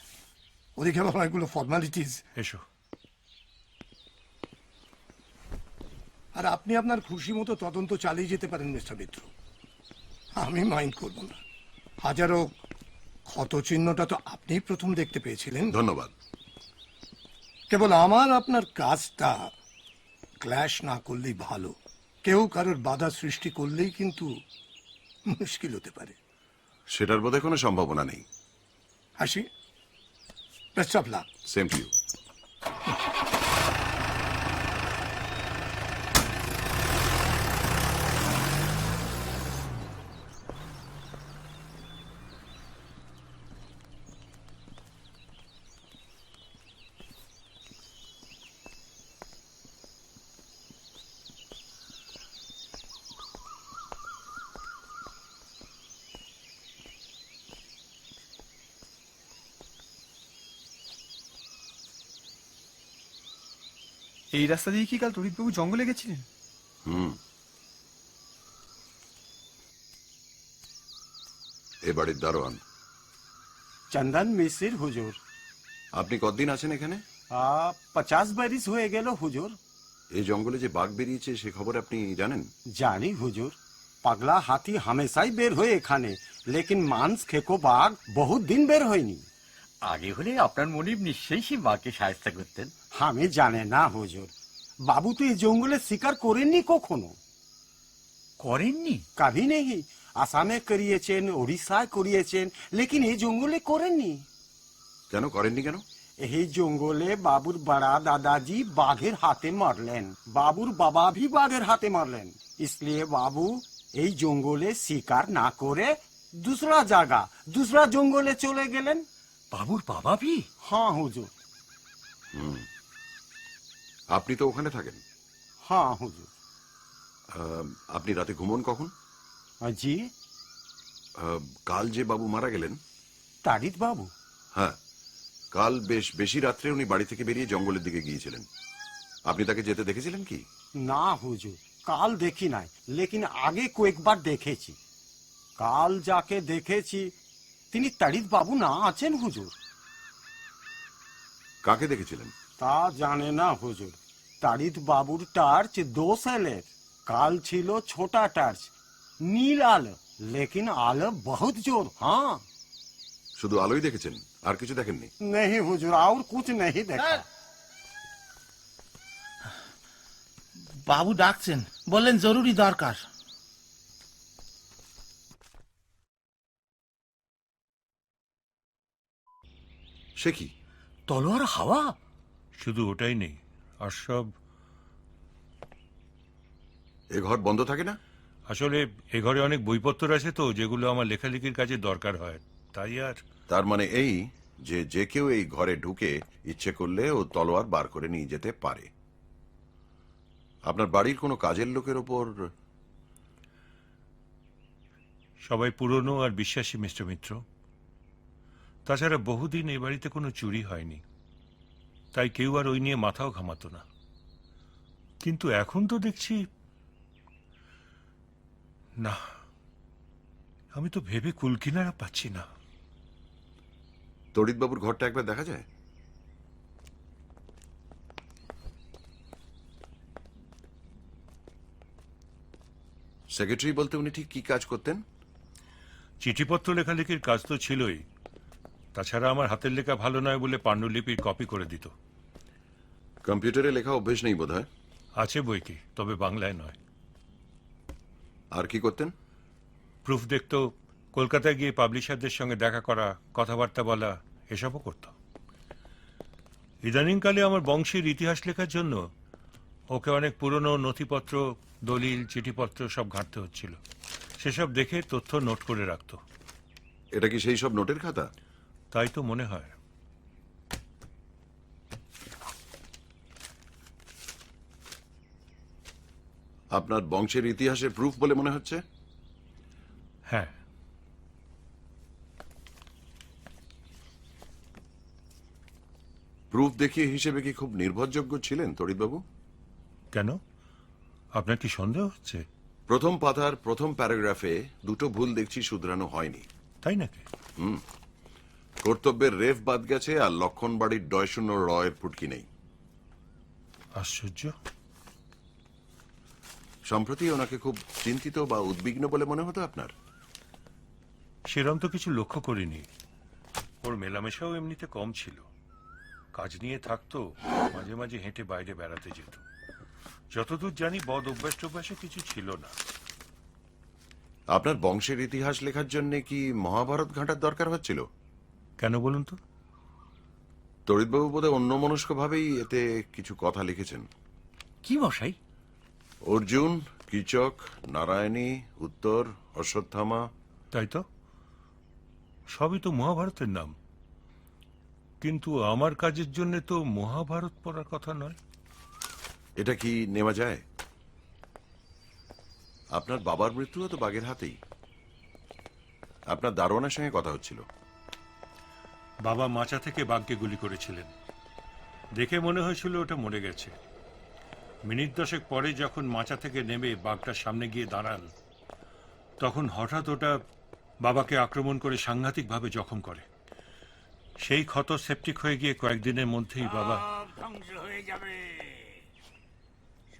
ওদিকে আবার অনেকগুলো ফর্মালিটিস। এসো। আর আপনি আপনার খুশি মতো তদন্ত চালিয়ে যেতে পারেন মিস্টার মিত্র, আমি মাইন্ড করব না। হাজারো ক্ষত চিহ্নটা তো আপনিই প্রথম দেখতে পেয়েছিলেন। ধন্যবাদ। কেবল আমার আপনার কাজটা ক্ল্যাশ না করলেই ভালো। কেউ কারোর বাধা সৃষ্টি করলেই কিন্তু মুশকিল হতে পারে। সেটার বোধহয় কোনো সম্ভাবনা নেই। আসি, best of luck. Same to you. এই রাস্তা দিয়ে কি কাল তড়িৎবাবু জঙ্গলে গেছিলেন? এ বাড়ির দারোয়ান। চন্দন মিশ্র হুজুর। আপনি কতদিন আছেন এখানে? 50 बरिस হয়ে গেল হুজুর। এই জঙ্গলে যে বাঘ বেরিয়েছে সে খবর আপনি জানেন? জানি হুজুর, পাগলা হাতি হামেশাই বের হয় এখানে, লেকিন মাংস খেকো বাঘ বহুত দিন বের হয়নি। আগে হলে আপনার মনিব নিশ্চয়ই সে মাকে সাহায্য করতেন। আমি জানে না হুজুর, বাবু তো এই জঙ্গলে শিকার করেননি কখনো। করেননি? কবি নেই। আসামে করিয়েছেন, ওড়িশায় করিয়েছেন, লেকিন এই জঙ্গলে করেননি। কেন করেননি? কেন? এই জঙ্গলে বাবুর বড়া দাদাজি বাঘের হাতে মারলেন, বাবুর বাবা भी বাঘের হাতে মারলেন। इसलिए বাবু এই জঙ্গলে শিকার না করে दूसरा জায়গা, दूसरा জঙ্গলে চলে গেলেন। বাবুর বাবা ভি? হ্যাঁ হুজুর। আপনি তো ওখানে থাকেন। হ্যাঁ হুজুর। আপনি রাতে ঘুমন কখন? জি, কাল যে বাবু মারা গেলেন তারিদ বাবু? হ্যাঁ, কাল বেশ বেশি রাত্রে উনি বাড়ি থেকে বেরিয়ে জঙ্গলের দিকে গিয়েছিলেন। আপনি তাকে যেতে দেখেছিলেন কি? না হুজুর, কাল দেখি নাই, লেকিন আগে কয়েকবার দেখেছি। কাল যাকে দেখেছি তিনি তারিদ বাবু না আছেন হুজুর। কাকে দেখেছিলেন? তা জানে না হুজুর। তারিদ বাবুর টার্চ 2 সেলের। কাল ছিল ছোটা টার্চ, নীল আলো, লেকিন আলো বহুত জোর। হ্যাঁ, শুধু আলোই দেখেছেন, আর কিছু দেখেননি? नहीं हुजूर, और कुछ नहीं देखा। বাবু ডাকছেন, বললেন জরুরি দরকার। সে কি? তলোয়ার হাওয়া? শুধু ওটাই নেই, আর সব। এ ঘর বন্ধ থাকে না? আসলে এ ঘরে অনেক বইপত্র আছে তো, যেগুলো আমার লেখালেখির কাজে দরকার হয়, তাই আর। তার মানে এই যে যে কেউ এই ঘরে ঢুকে ইচ্ছে করলে ও তলোয়ার বার করে নিয়ে যেতে পারে। আপনার বাড়ির কোনো কাজের লোকের ওপর? সবাই পুরনো আর বিশ্বাসী মিস্টার মিত্র। তাছাড়া বহুদিন এই বাড়িতে কোনো চুরি হয়নি, তাই কেউ আর ওই নিয়ে মাথাও ঘামাতো না। কিন্তু এখন তো দেখছি না, আমি তো ভেবে কুলকিনারা পাচ্ছি না। তড়িৎবাবুর ঘরটা একবার দেখা যায়? সেক্রেটারি বলতে উনি ঠিক কি কাজ করতেন? চিঠিপত্র লেখালেখির কাজ তো ছিলই, তাছাড়া আমার হাতের লেখা ভালো নয় বলে পাণ্ডুলিপির কপি করে দিত। কম্পিউটারে লেখা অভ্যেস নেই বোধহয়? আছে বই কি, তবে বাংলায় নয়। আর কি করতেন? প্রুফ দেখতো, কলকাতায় গিয়ে পাবলিশারদের সঙ্গে দেখা করা, কথাবার্তা বলা, এসবও করত। ইদানিংকালে আমার বংশের ইতিহাস লেখার জন্য ওকে অনেক পুরনো নথিপত্র, দলিল, চিঠিপত্র সব ঘাঁটতে হচ্ছিল। সেসব দেখে তথ্য নোট করে রাখত। এটা কি সেই সব নোটের খাতা? তাই তো মনে হয়। আপনার বংশের ইতিহাসের প্রুফ বলে মনে হচ্ছে? হ্যাঁ। প্রুফ দেখিয়ে হিসেবে কি খুব নির্ভরযোগ্য ছিলেন তড়িৎবাবু? কেন, আপনার কি সন্দেহ হচ্ছে? প্রথম পাতার প্রথম প্যারাগ্রাফে দুটো ভুল দেখছি শুধরানো হয়নি। তাই নাকি? কর্তব্যের রেফ বাদ গেছে, আর লক্ষণ বাড়ির ডয়শূন্য রয়ের ফুটকি নেই। আশ্চর্য। সম্প্রতি ওনাকে খুব চিন্তিত বা উদ্বিগ্ন বলে মনে হতো আপনার? সেরম তো কিছু লক্ষ্য করিনি। ওর মেলামেশাও এমনিতে কম ছিল। কাজ নিয়ে থাকতো, মাঝে মাঝে হেঁটে বাইরে বেড়াতে যেত। যতদূর জানি বদ অভ্যাস টভ্যাসে কিছু ছিল না। আপনার বংশের ইতিহাস লেখার জন্য কি মহাভারত ঘাঁটার দরকার হচ্ছিল? কেন বলুন তো? তড়িৎবাবু বোধহয় অন্যমনস্ক ভাবেই এতে কিছু কথা লিখেছেন। কি মশাই? অর্জুন, কীচক, নারায়ণী, উত্তর, অশ্বত্থামা। তাই তো, সবই তো মহাভারতের নাম। কিন্তু আমার কাজের জন্য তো মহাভারত পড়ার কথা নয়। এটা কি নেওয়া যায়? আপনার বাবার মৃত্যুও তো বাঘের হাতেই। আপনার দারোয়ানের সঙ্গে কথা হচ্ছিল। বাবা মাচা থেকে বাঘকে গুলি করেছিলেন। দেখে মনে হয়েছিল ওটা মরে গেছে। মিনিট 10 পরে যখন মাচা থেকে নেমে বাঘটার সামনে গিয়ে দাঁড়ান, তখন হঠাৎ ওটা বাবাকে আক্রমণ করে সাংঘাতিকভাবে জখম করে। সেই ক্ষত সেপটিক হয়ে গিয়ে কয়েকদিনের মধ্যেই বাবা ধ্বংস হয়ে যাবে,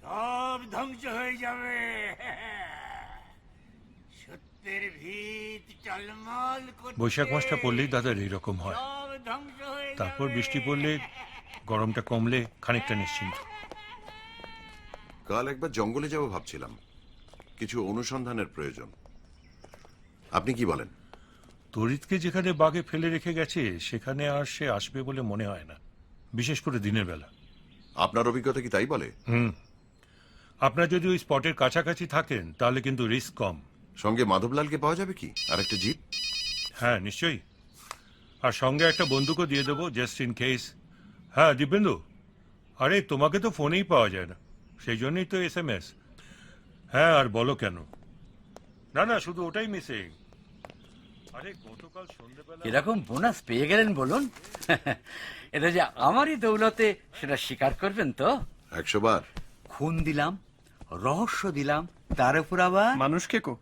সব ধ্বংস হয়ে যাবে। সত্যের ভিত টলমল করছে। বৈশাখ মাসটা পড়লেই দাদার এইরকম হয়। সব ধ্বংস হয়ে যাবে। তারপর বৃষ্টি পড়লে, গরমটা কমলে খানিকটা নিশ্চিন্ত। কাল একবার জঙ্গলে যাব ভাবছিলাম, কিছু অনুসন্ধানের প্রয়োজন। আপনি কি বলেন? তড়িৎকে যেখানে বাঘে ফেলে রেখে গেছে সেখানে আর সে আসবে বলে মনে হয় না, বিশেষ করে দিনের বেলা। আপনার অভিজ্ঞতা কি তাই বলে? আপনার যদি ওই স্পটের কাছাকাছি থাকেন তাহলে কিন্তু রিস্ক কম। সঙ্গে মাধবলালকে পাওয়া যাবে কি? আর একটা জিপ? হ্যাঁ, নিশ্চয়ই। আর সঙ্গে একটা বন্দুকও দিয়ে দেবো, জাস্ট ইন কেস। হ্যাঁ দিব্যেন্দু, আরে তোমাকে তো ফোনেই পাওয়া যায় না, সেই জন্যই তো SMS। হ্যাঁ, আর বলো কেন? না না, শুধু ওটাই মিসিং। আরে গতকাল সন্ধ্যেবেলা এরকম বোনাস পেয়ে গেলেন বলুন? এটা যে আমারই দৌলতে সেটা স্বীকার করবেন তো? 100 বার। খুন দিলাম, রহস্য দিলাম, তার উপর আবার মানুষকে কো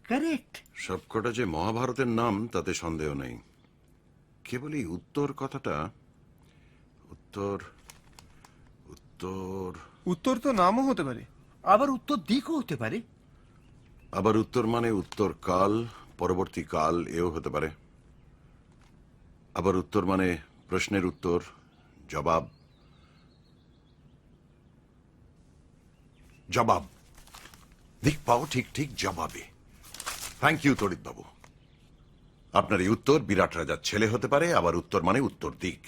কারেক্ট। সবকটা যে মহাভারতের নাম তাতে সন্দেহ নেই, কেবল এই উত্তর কথাটা। উত্তর উত্তর উত্তর তো নামও হতে পারে। আবার উত্তর দিকও হতে পারে। আবার উত্তর মানে উত্তর কাল, পরবর্তী কাল এও হতে পারে। আবার উত্তর মানে প্রশ্নের উত্তর, জবাব। জবাব, দিক পাও ঠিক ঠিক জবাবে। থ্যাংক ইউ তড়িৎ বাবু। আপনার এই উত্তর বিরাট রাজার ছেলে হতে পারে। আবার উত্তর মানে উত্তর দিক।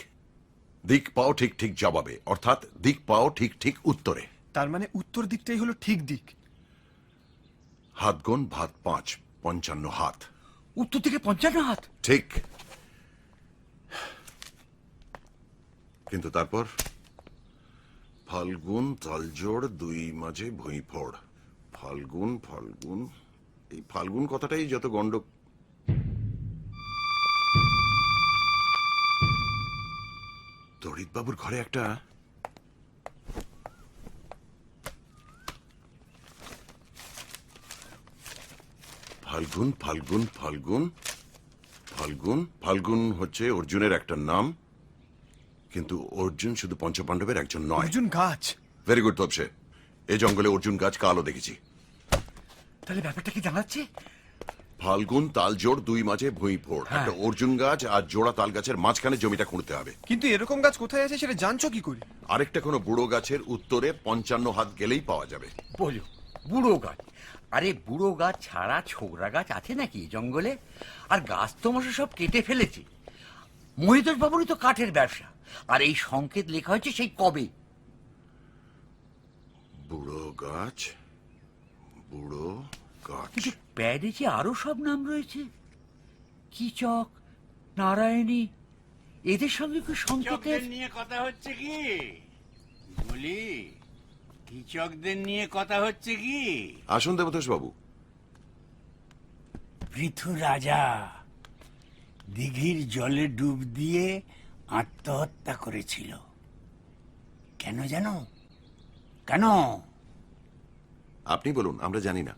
দিক পাও ঠিক ঠিক জবাবে, অর্থাৎ দিক পাও ঠিক ঠিক উত্তরে। তার মানে উত্তর দিকটাই হলো ঠিক দিক। হাত গুণ ভাত 5, 55 হাত। উত্তর দিকে 55 হাত। ঠিক। কিন্তু তারপর ফাল্গুন তালজোড় 2 মাঝে ভুঁইফোড়। ফাল্গুন ফাল্গুন, এই ফাল্গুন কথাটাই যত গন্ড। তড়িৎবাবুর ঘরে একটা ফাল্গুন ফাল্গুন ফাল্গুন ফাল্গুন ফাল্গুন হচ্ছে অর্জুনের একটা নাম, কিন্তু অর্জুন শুধু পঞ্চপাণ্ডবের একজন নয়। অর্জুন গাছ। Very good Topshe. এই জঙ্গলে অর্জুন গাছ কালও দেখেছি। তাহলে ব্যাপারটা কি জানাচ্ছে? ফাল্গুন তালজোড় 2 মাঝে ভুঁইফোড়। একটা অর্জুন গাছ আর জোড়া তাল গাছের মাঝখানে জমিটা খুঁড়তে হবে। কিন্তু এরকম গাছ কোথায় আছে সেটা জানছো কি করে? আরেকটা কোনো বুড়ো গাছের উত্তরে 55 হাত গেলেই পাওয়া যাবে। বলো, বুড়ো গাছ? আরে বুড়ো গাছ ছাড়া ছোকরা গাছ আছে নাকি এই জঙ্গলে? আর গাছ তো মশা সব কেটে ফেলেছে। মহিতোষ বাবুরই তো কাঠের ব্যবসা, আর এই সংকেত লেখা হয়েছে সেই কবে। বুড়ো গাছ, বুড়ো গাছ। কিন্তু প্যাডে যে আরো সব নাম রয়েছে, কিচক, নারায়ণী, এদের সঙ্গে কি সংকেতের? নিয়ে কথা হচ্ছে কি বলি? কৃষকদের নিয়ে কথা হচ্ছে কি? আসুন দেবতোষ বাবু। পৃথু রাজা দিঘির জলে ডুব দিয়ে আত্মহত্যা করেছিল। কেন জানো? কেন? আপনি বলুন, আমরা জানি না।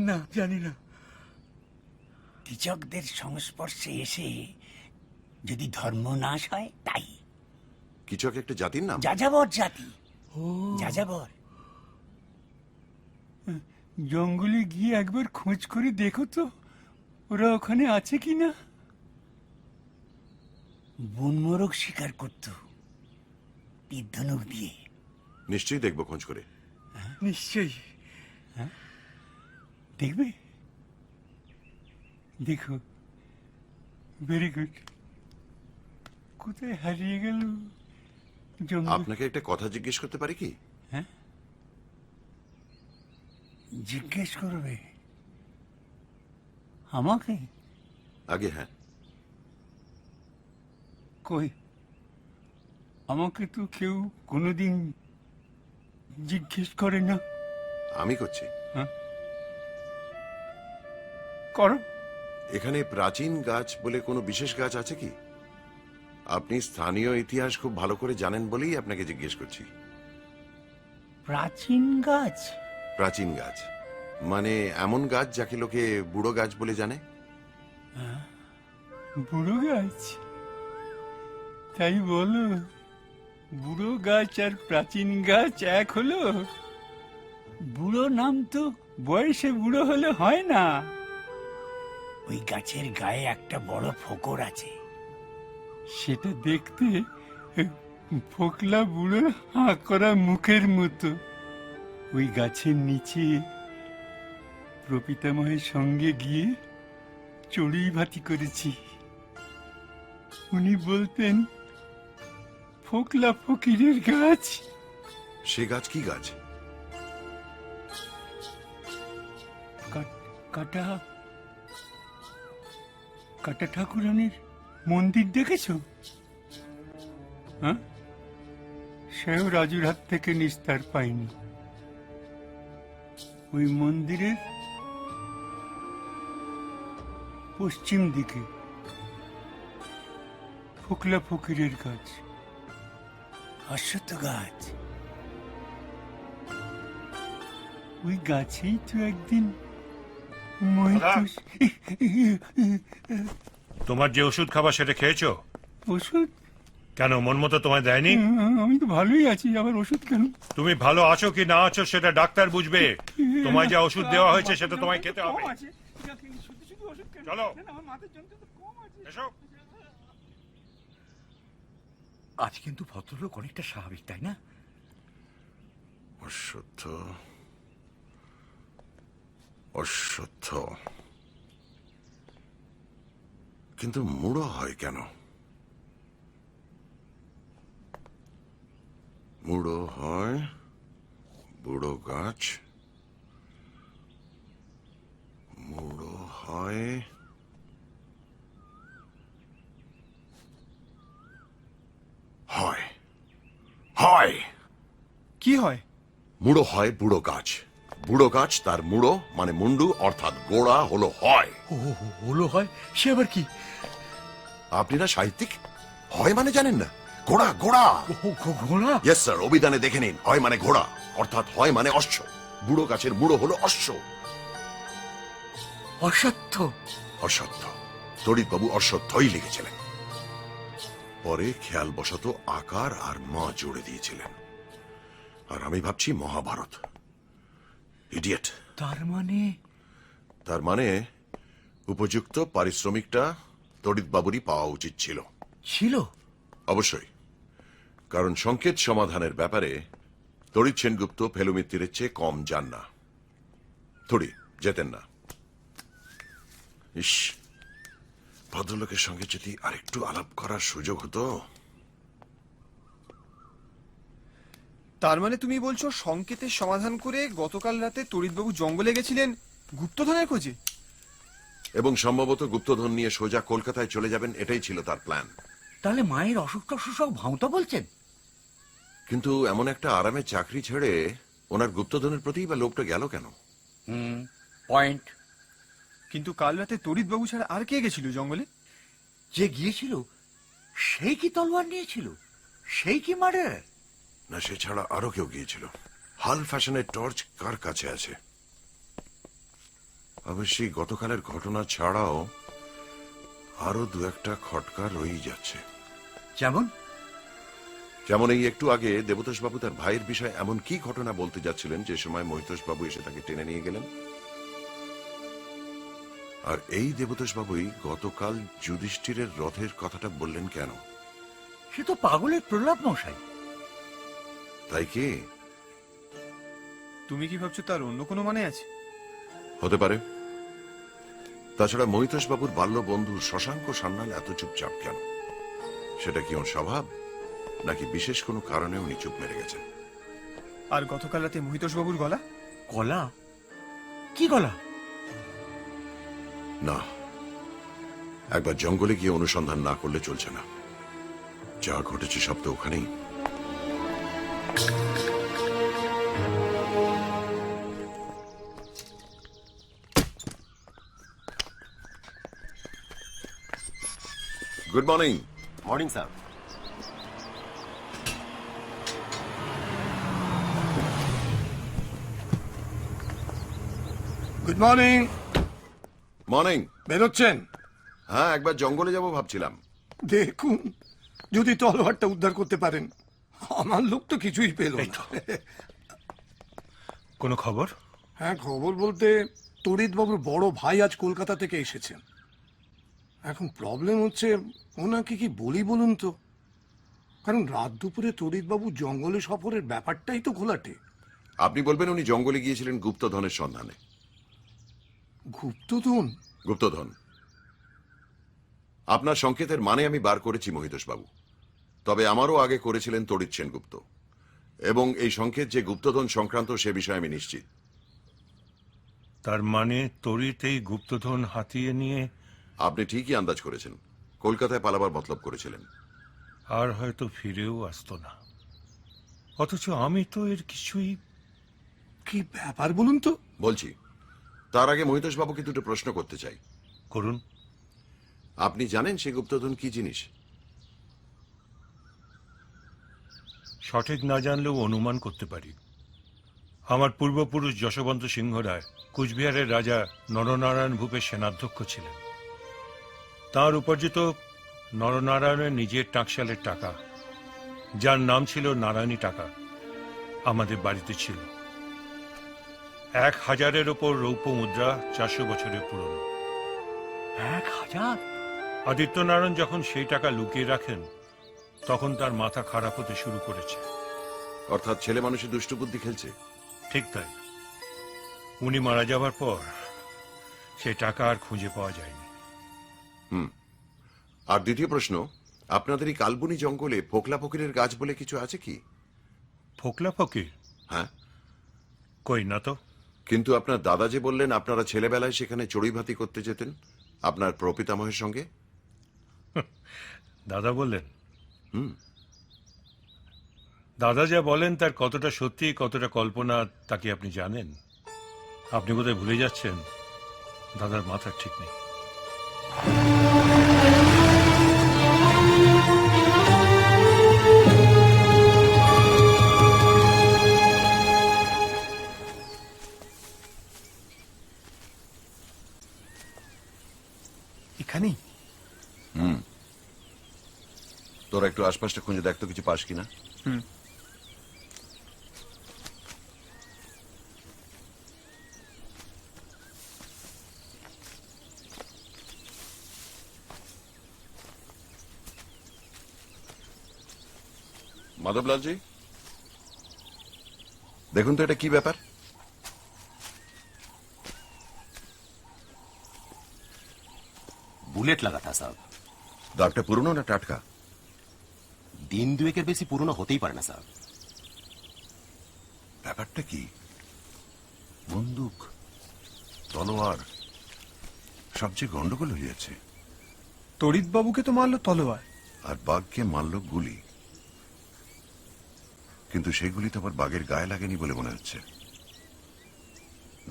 না, জানি না। কৃষকদের সংস্পর্শে এসে যদি ধর্মনাশ হয় তাই। কিছু একটা জাতির নাম। যাযাবর জাতি। যাযাবর। জঙ্গলে গিয়ে একবার খোঁজ করে দেখো তো ওরা ওখানে আছে কিনা। বনমোরগ শিকার করত তীর ধনুক দিয়ে। নিশ্চয়ই দেখবো খোঁজ করে। নিশ্চয়ই। দেখবে? দেখো, ভেরি গুড। কোথায় হারিয়ে গেল জঙ্গল? আপনাকে একটা কথা জিজ্ঞেস করতে পারি কি? জিজ্ঞেস করবে আমাকে? আগে হ্যাঁ। কই, আমাকে তো কেউ কোনোদিন জিজ্ঞেস করে না। আমি করছি। করো। এখানে প্রাচীন গাছ বলে কোনো বিশেষ গাছ আছে কি? আপনি স্থানীয় ইতিহাস খুব ভালো করে জানেন বলেই আপনাকে জিজ্ঞেস করছি। প্রাচীন গাছ? প্রাচীন গাছ মানে এমন গাছ যাকে লোকে বুড়ো গাছ বলে জানে। বুড়ো গাছ? তাই বলো? বুড়ো গাছ আর প্রাচীন গাছ এক হলো? বুড়ো নাম তো বয়সে বুড়ো হলে হয় না। ওই গাছের গায়ে একটা বড় ফোকর আছে। সেটা দেখতে ফোকলা বুড়োর হাঁ করা মুখের মতো। ওই গাছের নিচে প্রপিতামহের সঙ্গে গিয়ে চড়ুই ভাতি করেছি। উনি বলতেন ফোকলা ফকিরের গাছ। সে গাছ কি গাছ? কাটা কাটা ঠাকুরানীর মন্দির দেখেছ? হ্যাঁ, সেও রাজুর হাত থেকে নিস্তার পায়নি। ওই মন্দিরের পশ্চিম দিকে ফোকলা ফকিরের গাছ, অশ্বত্থ গাছ। ওই গাছেই তো একদিন তোমার যে ওষুধ খাবার সেটা খেয়েছো? ওষুধ কেন মন মতো তোমায় দেয়নি? আমি তো ভালোই আছি, আবার ওষুধ কেন? তুমি ভালো আছো কি না আছো সেটা ডাক্তার বুঝবে। তোমায় যা ওষুধ দেওয়া হয়েছে সেটা তোমায় খেতে হবে। চলো এসো। আজ কিন্তু ভদ্রলোক অনেকটা স্বাভাবিক, তাই না? অশ্বত্থ অশ্বত্থ, কিন্তু মুড়ো হয় কেন? মুড়ো হয় বুড়ো গাছ, মুড়ো হয় হয় হয় কি হয়? মুড়ো হয় বুড়ো গাছ। বুড়ো গাছ তার মুড়ো মানে মুন্ডু অর্থাৎ গোড়া হলো হয়। হলো হয় সে আবার কি? আপনি না সাহিত্যিক, হয় মানে জানেন না? ঘোড়া ঘোড়া। ঘোড়া? ইয়েস স্যার, অভিধানে দেখে নিন। হয় মানে ঘোড়া অর্থাৎ হয় মানে অশ্ব। বুড়ো গাছের মুড়ো হলো অশ্ব। অসত্য। অসত্য। তড়িৎবাবু অশ্বত্থই লিখেছিলেন। পরে খেয়াল বশত আকার আর মা জুড়ে দিয়েছিলেন, আর আমি ভাবছি মহাভারত। ইডিয়েট। তার মানে উপযুক্ত পারিশ্রমিকটা তড়িৎবাবুরই পাওয়া উচিত ছিল। অবশ্যই, কারণ সংকেত সমাধানের ব্যাপারে তড়িৎ সেনগুপ্ত ফেলু মিত্তিরের চেয়ে কম যান না। থোড়ি যেতেন না। ইস, ভদ্রলোকের সঙ্গে যদি আরেকটু আলাপ করার সুযোগ হতো। তার মানে তুমি বলছো সংকেতের সমাধান করে গতকাল রাতে তড়িৎবাবু জঙ্গলে গেছিলেন গুপ্তধনের খোঁজে? এবং সম্ভবত গুপ্তধন নিয়ে সোজা কলকাতায় চলে যাবেন, এটাই ছিল তার প্ল্যান। তাহলে মায়ের অসুখ টসুখ সব ভাঁওতা বলছেন? কিন্তু এমন একটা আরামে চাকরি ছেড়ে ওনার গুপ্তধনের প্রতি বা লোকটা গেল কেন? পয়েন্ট। কিন্তু কাল রাতে তড়িৎবাবু ছাড়া আর কে গেছিল জঙ্গলে? যে গিয়েছিল সেই কি তলোয়ার নিয়েছিল? সেই কি মার্ডার? না, সে ছাড়া আরো কেউ গিয়েছিল। হাল ফ্যাশনের টর্চ কার কাছে আছে? অবশ্যই গতকালের ঘটনা ছাড়াও আরো দু একটা খটকা রয়েই যাচ্ছে। যেমন এই একটু আগে দেবতোষ বাবু তার ভাইয়ের বিষয়ে এমন কি ঘটনা বলতে যাচ্ছিলেন যে সময় মহিতোষ বাবু এসে তাকে টেনে নিয়ে গেলেন। আর এই দেবতোষ বাবুই গতকাল যুধিষ্ঠিরের রথের কথাটা বললেন কেন? সে তো পাগলের প্রলাপ মশাই। তাই কি? তুমি কি ভাবছো তার অন্য কোনো মানে আছে? হতে পারে। তাছাড়া মহিতোষ বাবুর বাল্য বন্ধু শশাঙ্ক সান্যাল এত চুপচাপ কেন? সেটা কি ওর স্বভাব, নাকি বিশেষ কোনো কারণে উনি চুপ মেরে গেছেন? আর গতকাল রাতে মহিতোষ বাবুর গলা? গলা? কি গলা? না, একবার জঙ্গলে গিয়ে অনুসন্ধান না করলে চলছে না। যা ঘটেছে সব তো ওখানেই। Good morning. मॉर्निंग साहब। Good morning. মর্নিং। বেরোচ্ছেন? হ্যাঁ, একবার জঙ্গলে যাব ভাবছিলাম। দেখুন যদি তলোয়ারটা উদ্ধার করতে পারেন। আমার লোক তো কিছুই পেল না। কোনো খবর? হ্যাঁ, খবর বলতে তড়িৎবাবুর বড় ভাই আজ কলকাতা থেকে এসেছেন। এখন প্রবলেম হচ্ছে ওনাকে কি বলি বলুন তো, কারণ রাত দুপুরে তড়িৎবাবু জঙ্গলে সফরের ব্যাপারটাই তো ঘোলাটে। আপনি বলবেন উনি জঙ্গলে গিয়েছিলেন গুপ্তধনের সন্ধানে। গুপ্তধন? গুপ্তধন। আপনার সংকেতের মানে আমি বার করেছি মহিতোষ বাবু, তবে আমারও আগে করেছিলেন তড়িৎ সেনগুপ্ত, এবং এই সংকেত যে গুপ্তধন সংক্রান্ত সে বিষয়ে আমি নিশ্চিত। তার মানে তড়িৎ এই গুপ্তধন হাতিয়ে নিয়ে? আপনি ঠিকই আন্দাজ করেছেন, কলকাতায় পালাবার মতলব করেছিলেন। আর হয়তো ফিরেও আসতো না। অথচ আমি তো এর কিছুই। কি ব্যাপার বলুন তো? বলছি, তার আগে মহিতোষ বাবুকে দুটো প্রশ্ন করতে চাই। করুন। আপনি জানেন সেই গুপ্তধন কি জিনিস? সঠিক না জানলেও অনুমান করতে পারি। আমার পূর্বপুরুষ যশবন্ত সিংহ রায় কুচবিহারের রাজা নরনারায়ণ ভূপের সেনাধ্যক্ষ ছিলেন। তাঁর উপার্জিত নরনারায়ণের নিজের টাকশালের টাকা, যার নাম ছিল নারায়ণী টাকা, আমাদের বাড়িতে ছিল। 1000-এর ওপর রৌপ্য মুদ্রা, 400 বছরের পুরনো। 1000? আদিত্যনারায়ণ যখন সেই টাকা লুকিয়ে রাখেন, তখন তার মাথা খারাপ হতে শুরু করেছে। অর্থাৎ ছেলে মানুষের দুষ্ট বুদ্ধি খেলছে। ঠিক তাই। উনি মারা যাবার পর সেই টাকা আর খুঁজে পাওয়া যায়নি। আর দ্বিতীয় প্রশ্ন, আপনাদের এই কালবনি জঙ্গলে ফোকলা ফকিরের গাছ বলে কিছু আছে কি? ফোকলা ফকির? হ্যাঁ। কই না তো। কিন্তু আপনার দাদা যে বললেন আপনারা ছেলেবেলায় সেখানে চড়ুইভাতি করতে যেতেন আপনার প্রপিতামহের সঙ্গে। দাদা বললেন? দাদা যা বলেন তার কতটা সত্যি কতটা কল্পনা তা কি আপনি জানেন? আপনি বোধহয় ভুলে যাচ্ছেন দাদার মাথার ঠিক নেই। এখানেই? তোরা একটু আশপাশটা খুঁজে দেখতো কিছু পাস কিনা। মাধবলালজি, দেখুন তো এটা কি ব্যাপার। বুলেট লাগা থা সাহেব। দাগটা পুরনো না টাটকা? দিন দুয়েকের বেশি পুরনো হতেই পারে না সাহেব। ব্যাপারটা কি? বন্দুক, তলোয়ার, সবচেয়ে গন্ডগোল হয়ে যাচ্ছে। তড়িৎ বাবুকে তো মারলো তলোয়ার, আর বাঘকে মারল গুলি। কিন্তু সেগুলি তো আবার বাঘের গায়ে লাগেনি বলে মনে হচ্ছে।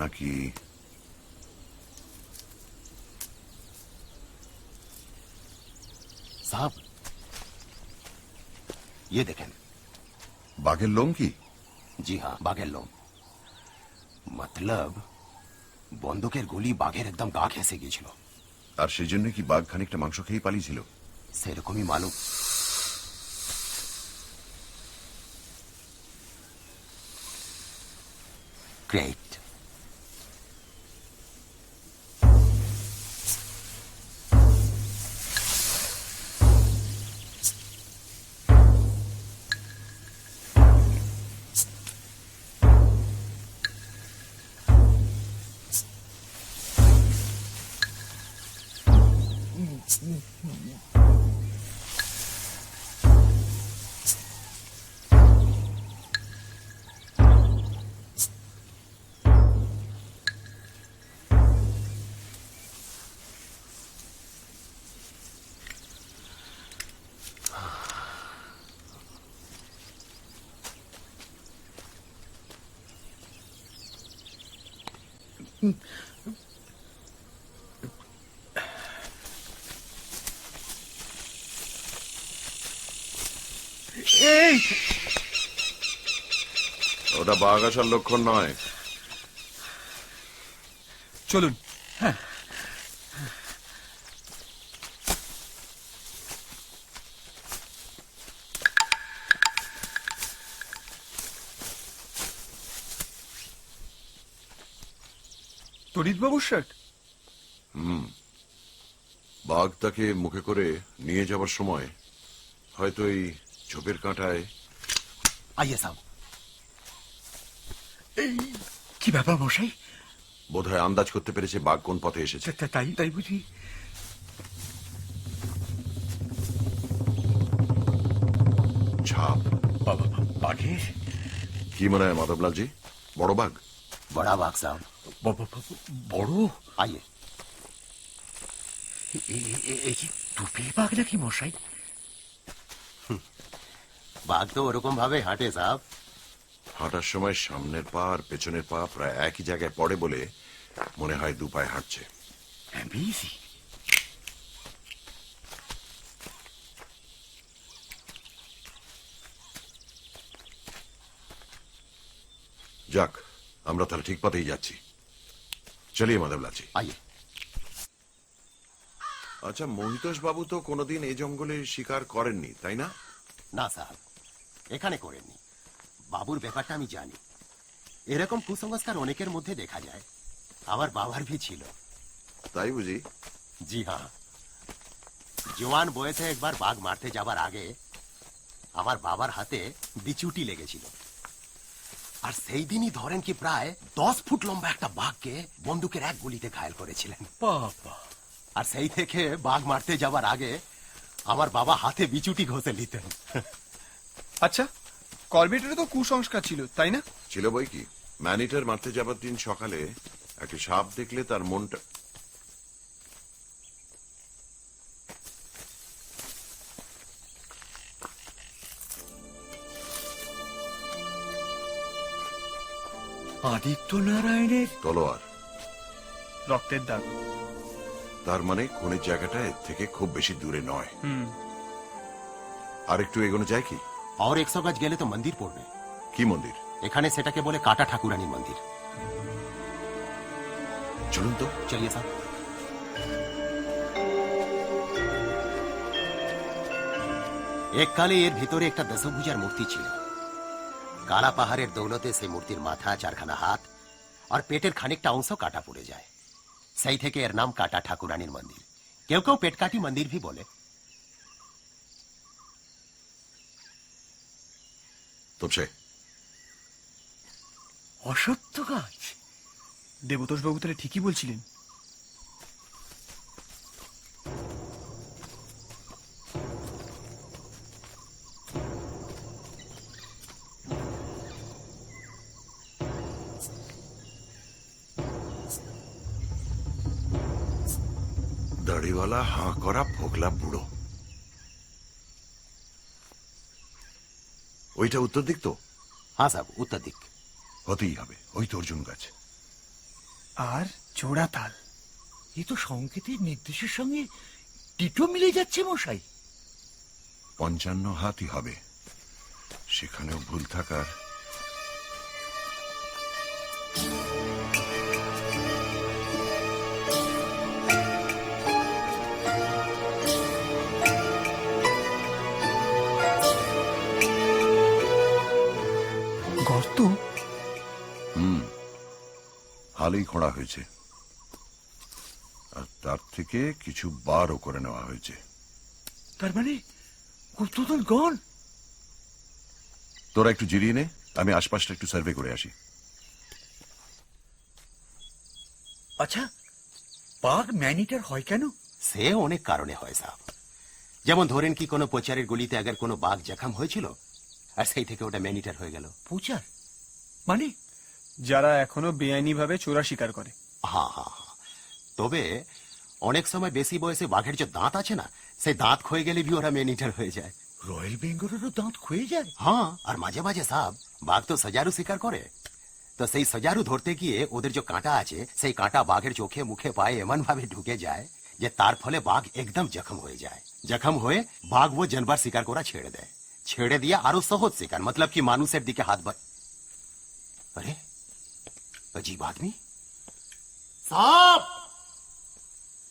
নাকি साहब ये देखें। বাঘের লোম কি? जी हाँ, बाघेर लोम। मतलब বন্দুকের গুলি বাঘের একদম গা ঘেঁষে গিয়েছিল। আর সেই জন্য কি বাঘ খানিকটা মাংস খেয়ে পালিয়েছিল? সেরকমই মালুম। গ্রেট। এই ওটা বাঘ আসার লক্ষণ নয়। চলুন। তড়িৎবাবুর শার্ট? বাঘ তাকে মুখে করে নিয়ে যাবার সময় হয়তো এই ঝোপের কাঁটায়। आइए साहब। এই কি ব্যাপার মশাই? বোধহয় আন্দাজ করতে পেরেছে বাঘ কোন পথে এসেছে। তাই তাই বুঝি? ছাপ বাবা, বাঘের? কি মনে হয় মাধবলালজি, বড় বাঘ? बड़ा बाघ साहब। বড়? आइए। এই কি টুপির বাঘ নাকি মশাই? বাঘ তো ওরকম ভাবে হাঁটে সাহেব। হাঁটার সময় সামনের পা আর পেছনের পা প্রায় একই জায়গায় পড়ে বলে মনে হয় দু পায়ে হাঁটছে। বিজি। যাক, আমরা তাহলে ঠিক পথেই যাচ্ছি। চলিয়ে মাধবলাল জি। आइए। আচ্ছা, মহিতোষ বাবু তো কোনোদিন এই জঙ্গলে শিকার করেননি, তাই না? না সাহেব, এখানে করেননি। বাবুর ব্যাপারটা আমি জানি। এরকম কুসংস্কার অনেকের মধ্যে দেখা যায়। আমার বাবার ভি ছিল। তাই বুঝি? জি হ্যাঁ। জওয়ান বয়সে একবার বাঘ মারতে যাবার আগে আমার বাবার হাতে বিচুটি লেগেছিল। আর সেই দিনই ধরেন কি প্রায় 10 ফুট লম্বা একটা বাঘকে বন্দুকের এক গুলিতে ঘায়েল করেছিলেন। বাবা, আর সেই থেকে বাঘ মারতে যাবার আগে আমার বাবা হাতে বিচুটি ঘষে নিতেন। আচ্ছা, করবেটেরও তো কুসংস্কার ছিল, তাই না? ছিল বই কি। ম্যানিটার মারতে যাবার দিন সকালে একটা সাপ দেখলে তার মনটা আদিত্য নারায়ণের তলোয়ার। রক্তের দাগ। তার মানে খুনের জায়গাটা এর থেকে খুব বেশি দূরে নয়। আর একটু এগোনো যায় কি? और 100 গজ গেলে তো মন্দির পড়বে। কি মন্দির? এখানে সেটাকে বলে কাটা ঠাকুরানী মন্দির। চলুন তো। চলিয়ে সাহেব। এককালে এর ভিতরে একটা দশভুজার মূর্তি ছিল। কালা পাহাড়ের দৌলতে সেই মূর্তির মাথা, 4খানা হাত আর পেটের খানিকটা অংশ কাটা পড়ে যায়। সেই থেকে এর নাম কাটা ঠাকুরানীর মন্দির। কেউ কেউ পেটকাটি মন্দির ভি বলে। তোপসে অসত্য কাজ। দেবতোষ বাবু তাহলে ঠিকই বলছিলেন। দাড়িওয়ালা হাঁ করা ফোকলা বুড়ো, ওইটা উত্তর দিক তো? হ্যাঁ সাহেব, উত্তর দিক। হতেই হবে, ওই তো অর্জুন গাছ। আর জোড়া তাল। এ তো সংকেতের নির্দেশের সঙ্গে টিটো মিলে যাচ্ছে মশাই। 55 হাতই হবে, সেখানেও ভুল থাকার। গর্ত? হালেই খোঁড়া হয়েছে, আর তার থেকে কিছু বারও করে নেওয়া হয়েছে। তার মানে গুপ্তধন গণ। তোরা একটু জিরিয়ে নে, আমি আশপাশটা একটু সার্ভে করে আসি। আচ্ছা, বাঘ ম্যানিটার হয় কেন? সে অনেক কারণে হয় সাহেব। যেমন ধরেন কি কোনো প্রচারের গুলিতে আগে কোনো বাঘ জখম হয়েছিল, আর সেই থেকে ওটা ম্যানিটার হয়ে গেল। প্রচার মানে? যারা এখনো বেআইনি ভাবে চোরা শিকার করে। হ্যাঁ হ্যাঁ হ্যাঁ। তবে অনেক সময় বেশি বয়সে বাঘের যে দাঁত আছে না, সেই দাঁত ক্ষয়ে গেলে ভি ওরা ম্যানিটার হয়ে যায়। রয়্যাল বেঙ্গলেরও দাঁত ক্ষয়ে যায়? হ্যাঁ, আর মাঝে মাঝে সাহেব বাঘ তো সজারু শিকার করে। তো সেই সজারু ধরতে গিয়ে ওদের যে কাঁটা আছে, সেই কাঁটা বাঘের চোখে মুখে পায়ে এমন ভাবে ঢুকে যায় যে তার ফলে বাঘ একদম জখম হয়ে যায়। জখম হয়ে বাঘ ও জানবার শিকার করা ছেড়ে দেয়। ছেড়ে দিয়ে আরো সহজ শিকার, মতলব কি মানুষের দিকে হাত বাড়। আরে अजीब आदमी। সাপ,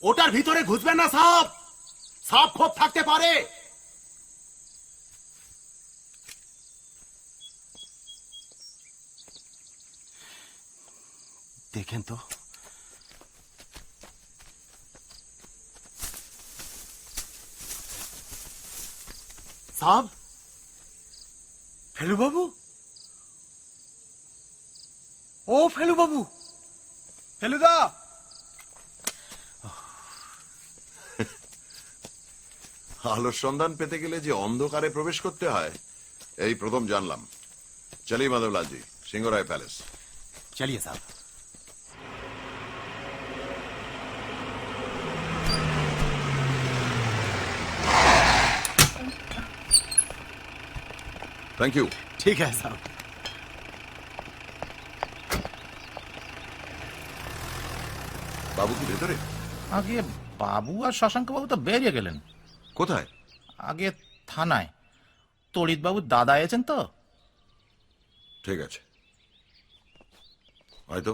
ওটার ভিতরে ঘুষবেন না সাপ। সাপ খুব থাকতে পারে। দেখেন তো। সাপ। ফেলু বাবু, ও ফেলু বাবু। ফেলুদা! আলোর সন্ধান পেতে গেলে যে অন্ধকারে প্রবেশ করতে হয়, এই প্রথম জানলাম। চলিয়ে মাধবলাল জি, সিংহরায় প্যালেস। चलिए साहब। Thank you. ठीक है साहब। বাবু কি ভেতরে? আগে বাবু আর শশাঙ্ক বাবু তো বেরিয়ে গেলেন। কোথায়? আগে থানায়। তড়িৎ বাবুর দাদা এসেছেন তো। ঠিক আছে। হয়তো।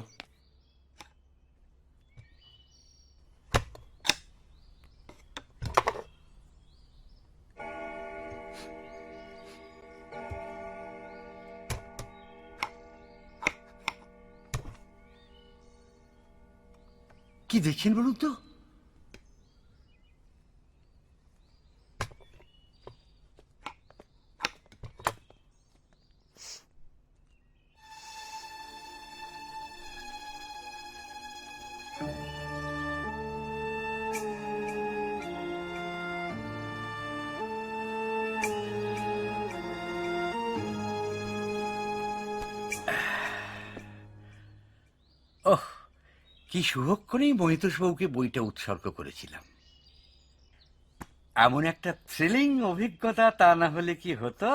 কি দেখছেন বলুন তো? ওহ, কি সুভক্ষণেই মহিতোষবাবুকে বইটা উৎসর্গ করেছিলাম। এমন একটা থ্রিলিং অভিজ্ঞতা তা না হলে কি হতো?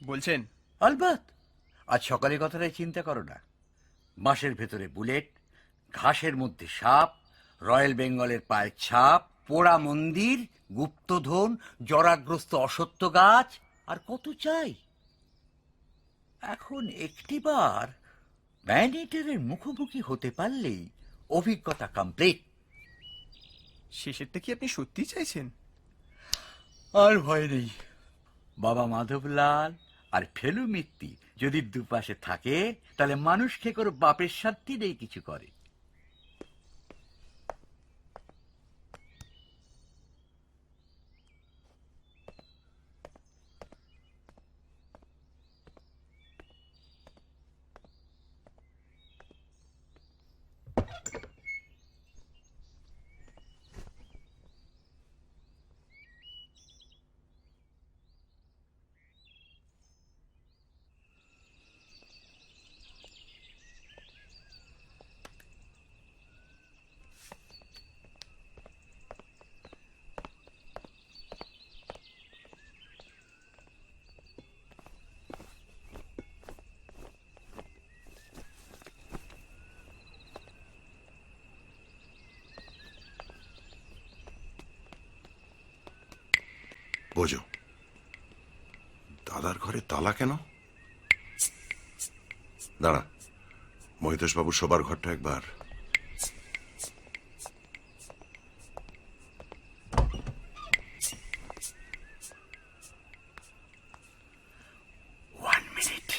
বলছেন? আলবাত। আজ সকালে কথাটাই চিন্তা করো না। বাঁশের ভেতরে বুলেট, ঘাসের মধ্যে সাপ, রয়্যাল বেঙ্গলের পায়ের ছাপ, পোড়া মন্দির, গুপ্তধন, জরাগ্রস্ত অসত্য গাছ, আর কত চাই? এখন একটিবার ম্যানেটারের মুখোমুখি হতে পারলেই অভিজ্ঞতা কমপ্লিট। শেষেরটা কি আপনি সত্যি চাইছেন? আর ভয় নেই। বাবা মাধবলাল আর ফেলু মিত্তি যদি দুপাশে থাকে, তাহলে মানুষ খেকর বাপের শান্তি নেই কিছু করে। বোঝো, দাদার ঘরে তালা কেন? দাঁড়া, মহিতোষবাবু শোবার ঘরটা একবার। One minute.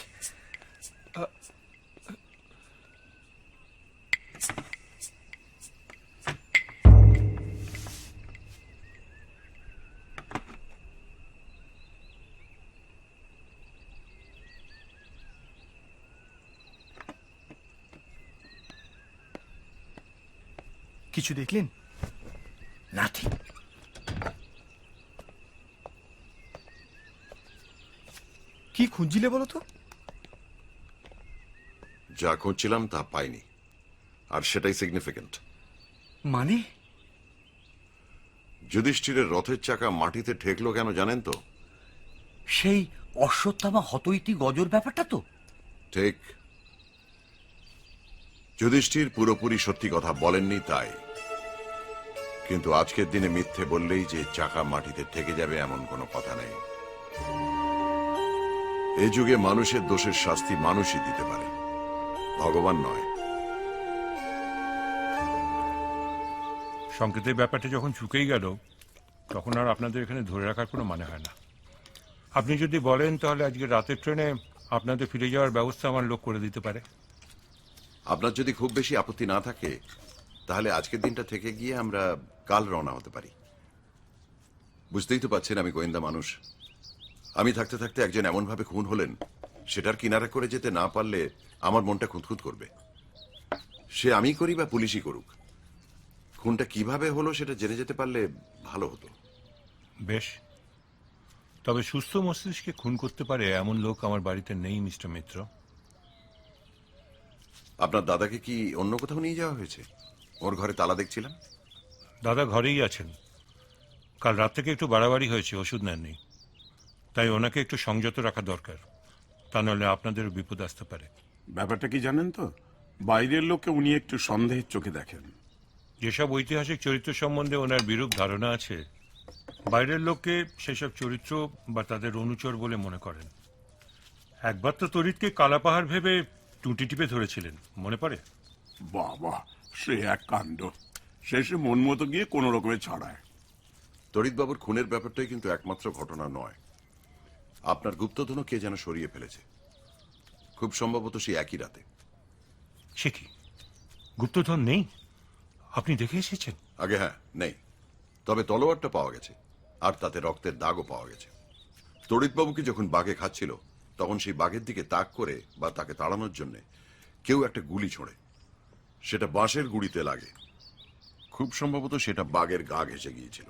কিছু দেখলেন? Nothing. কি খুঁজছিলে বলো তো? যা খুঁজছিলাম তা পাইনি, আর সেটাই সিগনিফিকেন্ট। মানে? যুধিষ্ঠিরের রথের চাকা মাটিতে ঠেকলো কেন জানেন তো? সেই অশ্বত্থামা হতইতি গজর ব্যাপারটা তো? ঠিক। যুধিষ্ঠির পুরোপুরি সত্যি কথা বলেননি তাই, কিন্তু আজকের দিনে মিথ্যে বললেই যে চাকা মাটিতে ঠেকে যাবে এমন কোনো কথা নেই। এ যুগে মানুষের দোষের শাস্তি মানুষই দিতে পারে, ভগবান নয়। সংকেতের ব্যাপারটা যখন চুকেই গেল, তখন আর আপনাদের এখানে ধরে রাখার কোনো মানে হয় না। আপনি যদি বলেন তাহলে আজকে রাতের ট্রেনে আপনাদের ফিরে যাওয়ার ব্যবস্থা আমার লোক করে দিতে পারে। আপনার যদি খুব বেশি আপত্তি না থাকে, তাহলে আজকের দিনটা থেকে গিয়ে আমরা কাল রওনা হতে পারি। বুঝতেই তো পারছেন আমি গোয়েন্দা মানুষ। আমি থাকতে থাকতে একজন এমন ভাবে খুন হলেন, সেটার কিনারা করে যেতে না পারলে আমার মনটা খুঁতখুত করবে। সে আমি করি বা পুলিশই করুক, খুনটা কিভাবে হলো সেটা জেনে যেতে পারলে ভালো হতো। বেশ, তবে সুস্থ মস্তিষ্কে খুন করতে পারে এমন লোক আমার বাড়িতে নেই মিস্টার মিত্র। আপনার দাদাকে কি অন্য কোথাও নিয়ে যাওয়া হয়েছে? ওর ঘরে তালা দেখছিলাম। দাদা ঘরেই আছেন। কাল রাত থেকে একটু বাড়াবাড়ি হয়েছে, ওষুধ নেননি, তাই ওনাকে একটু সংযত রাখা দরকার, তা নাহলে আপনাদেরও বিপদ আসতে পারে। ব্যাপারটা কি জানেন তো, বাইরের লোককে উনি একটু সন্দেহের চোখে দেখেন। যেসব ঐতিহাসিক চরিত্র সম্বন্ধে ওনার বিরূপ ধারণা আছে, বাইরের লোককে সেসব চরিত্র বা তাদের অনুচর বলে মনে করেন। একবার তো তড়িৎকে কালাপাহাড় ভেবে টুটি টিপে ধরেছিলেন, মনে পড়ে? বাবা, সে এক কাণ্ড। শেষে মন মতো গিয়ে কোনো রকমে ছাড়ায়। তড়িৎবাবুর খুনের ব্যাপারটাই কিন্তু একমাত্র ঘটনা নয়। আপনার গুপ্তধনও কে যেন সরিয়ে ফেলেছে, খুব সম্ভবত সেই একই রাতে। সে কি, গুপ্তধন নেই? আপনি দেখে এসেছেন? আগে হ্যাঁ, নেই, তবে তলোয়ারটা পাওয়া গেছে, আর তাতে রক্তের দাগও পাওয়া গেছে। তড়িৎবাবুকে যখন বাঘে খাচ্ছিল, তখন সেই বাঘের দিকে তাক করে বা তাকে তাড়ানোর জন্য কেউ একটা গুলি ছোঁড়ে, সেটা বাঁশের গুড়িতে লাগে। খুব সম্ভবত সেটা বাঘের গা ঘেঁষে গিয়েছিল।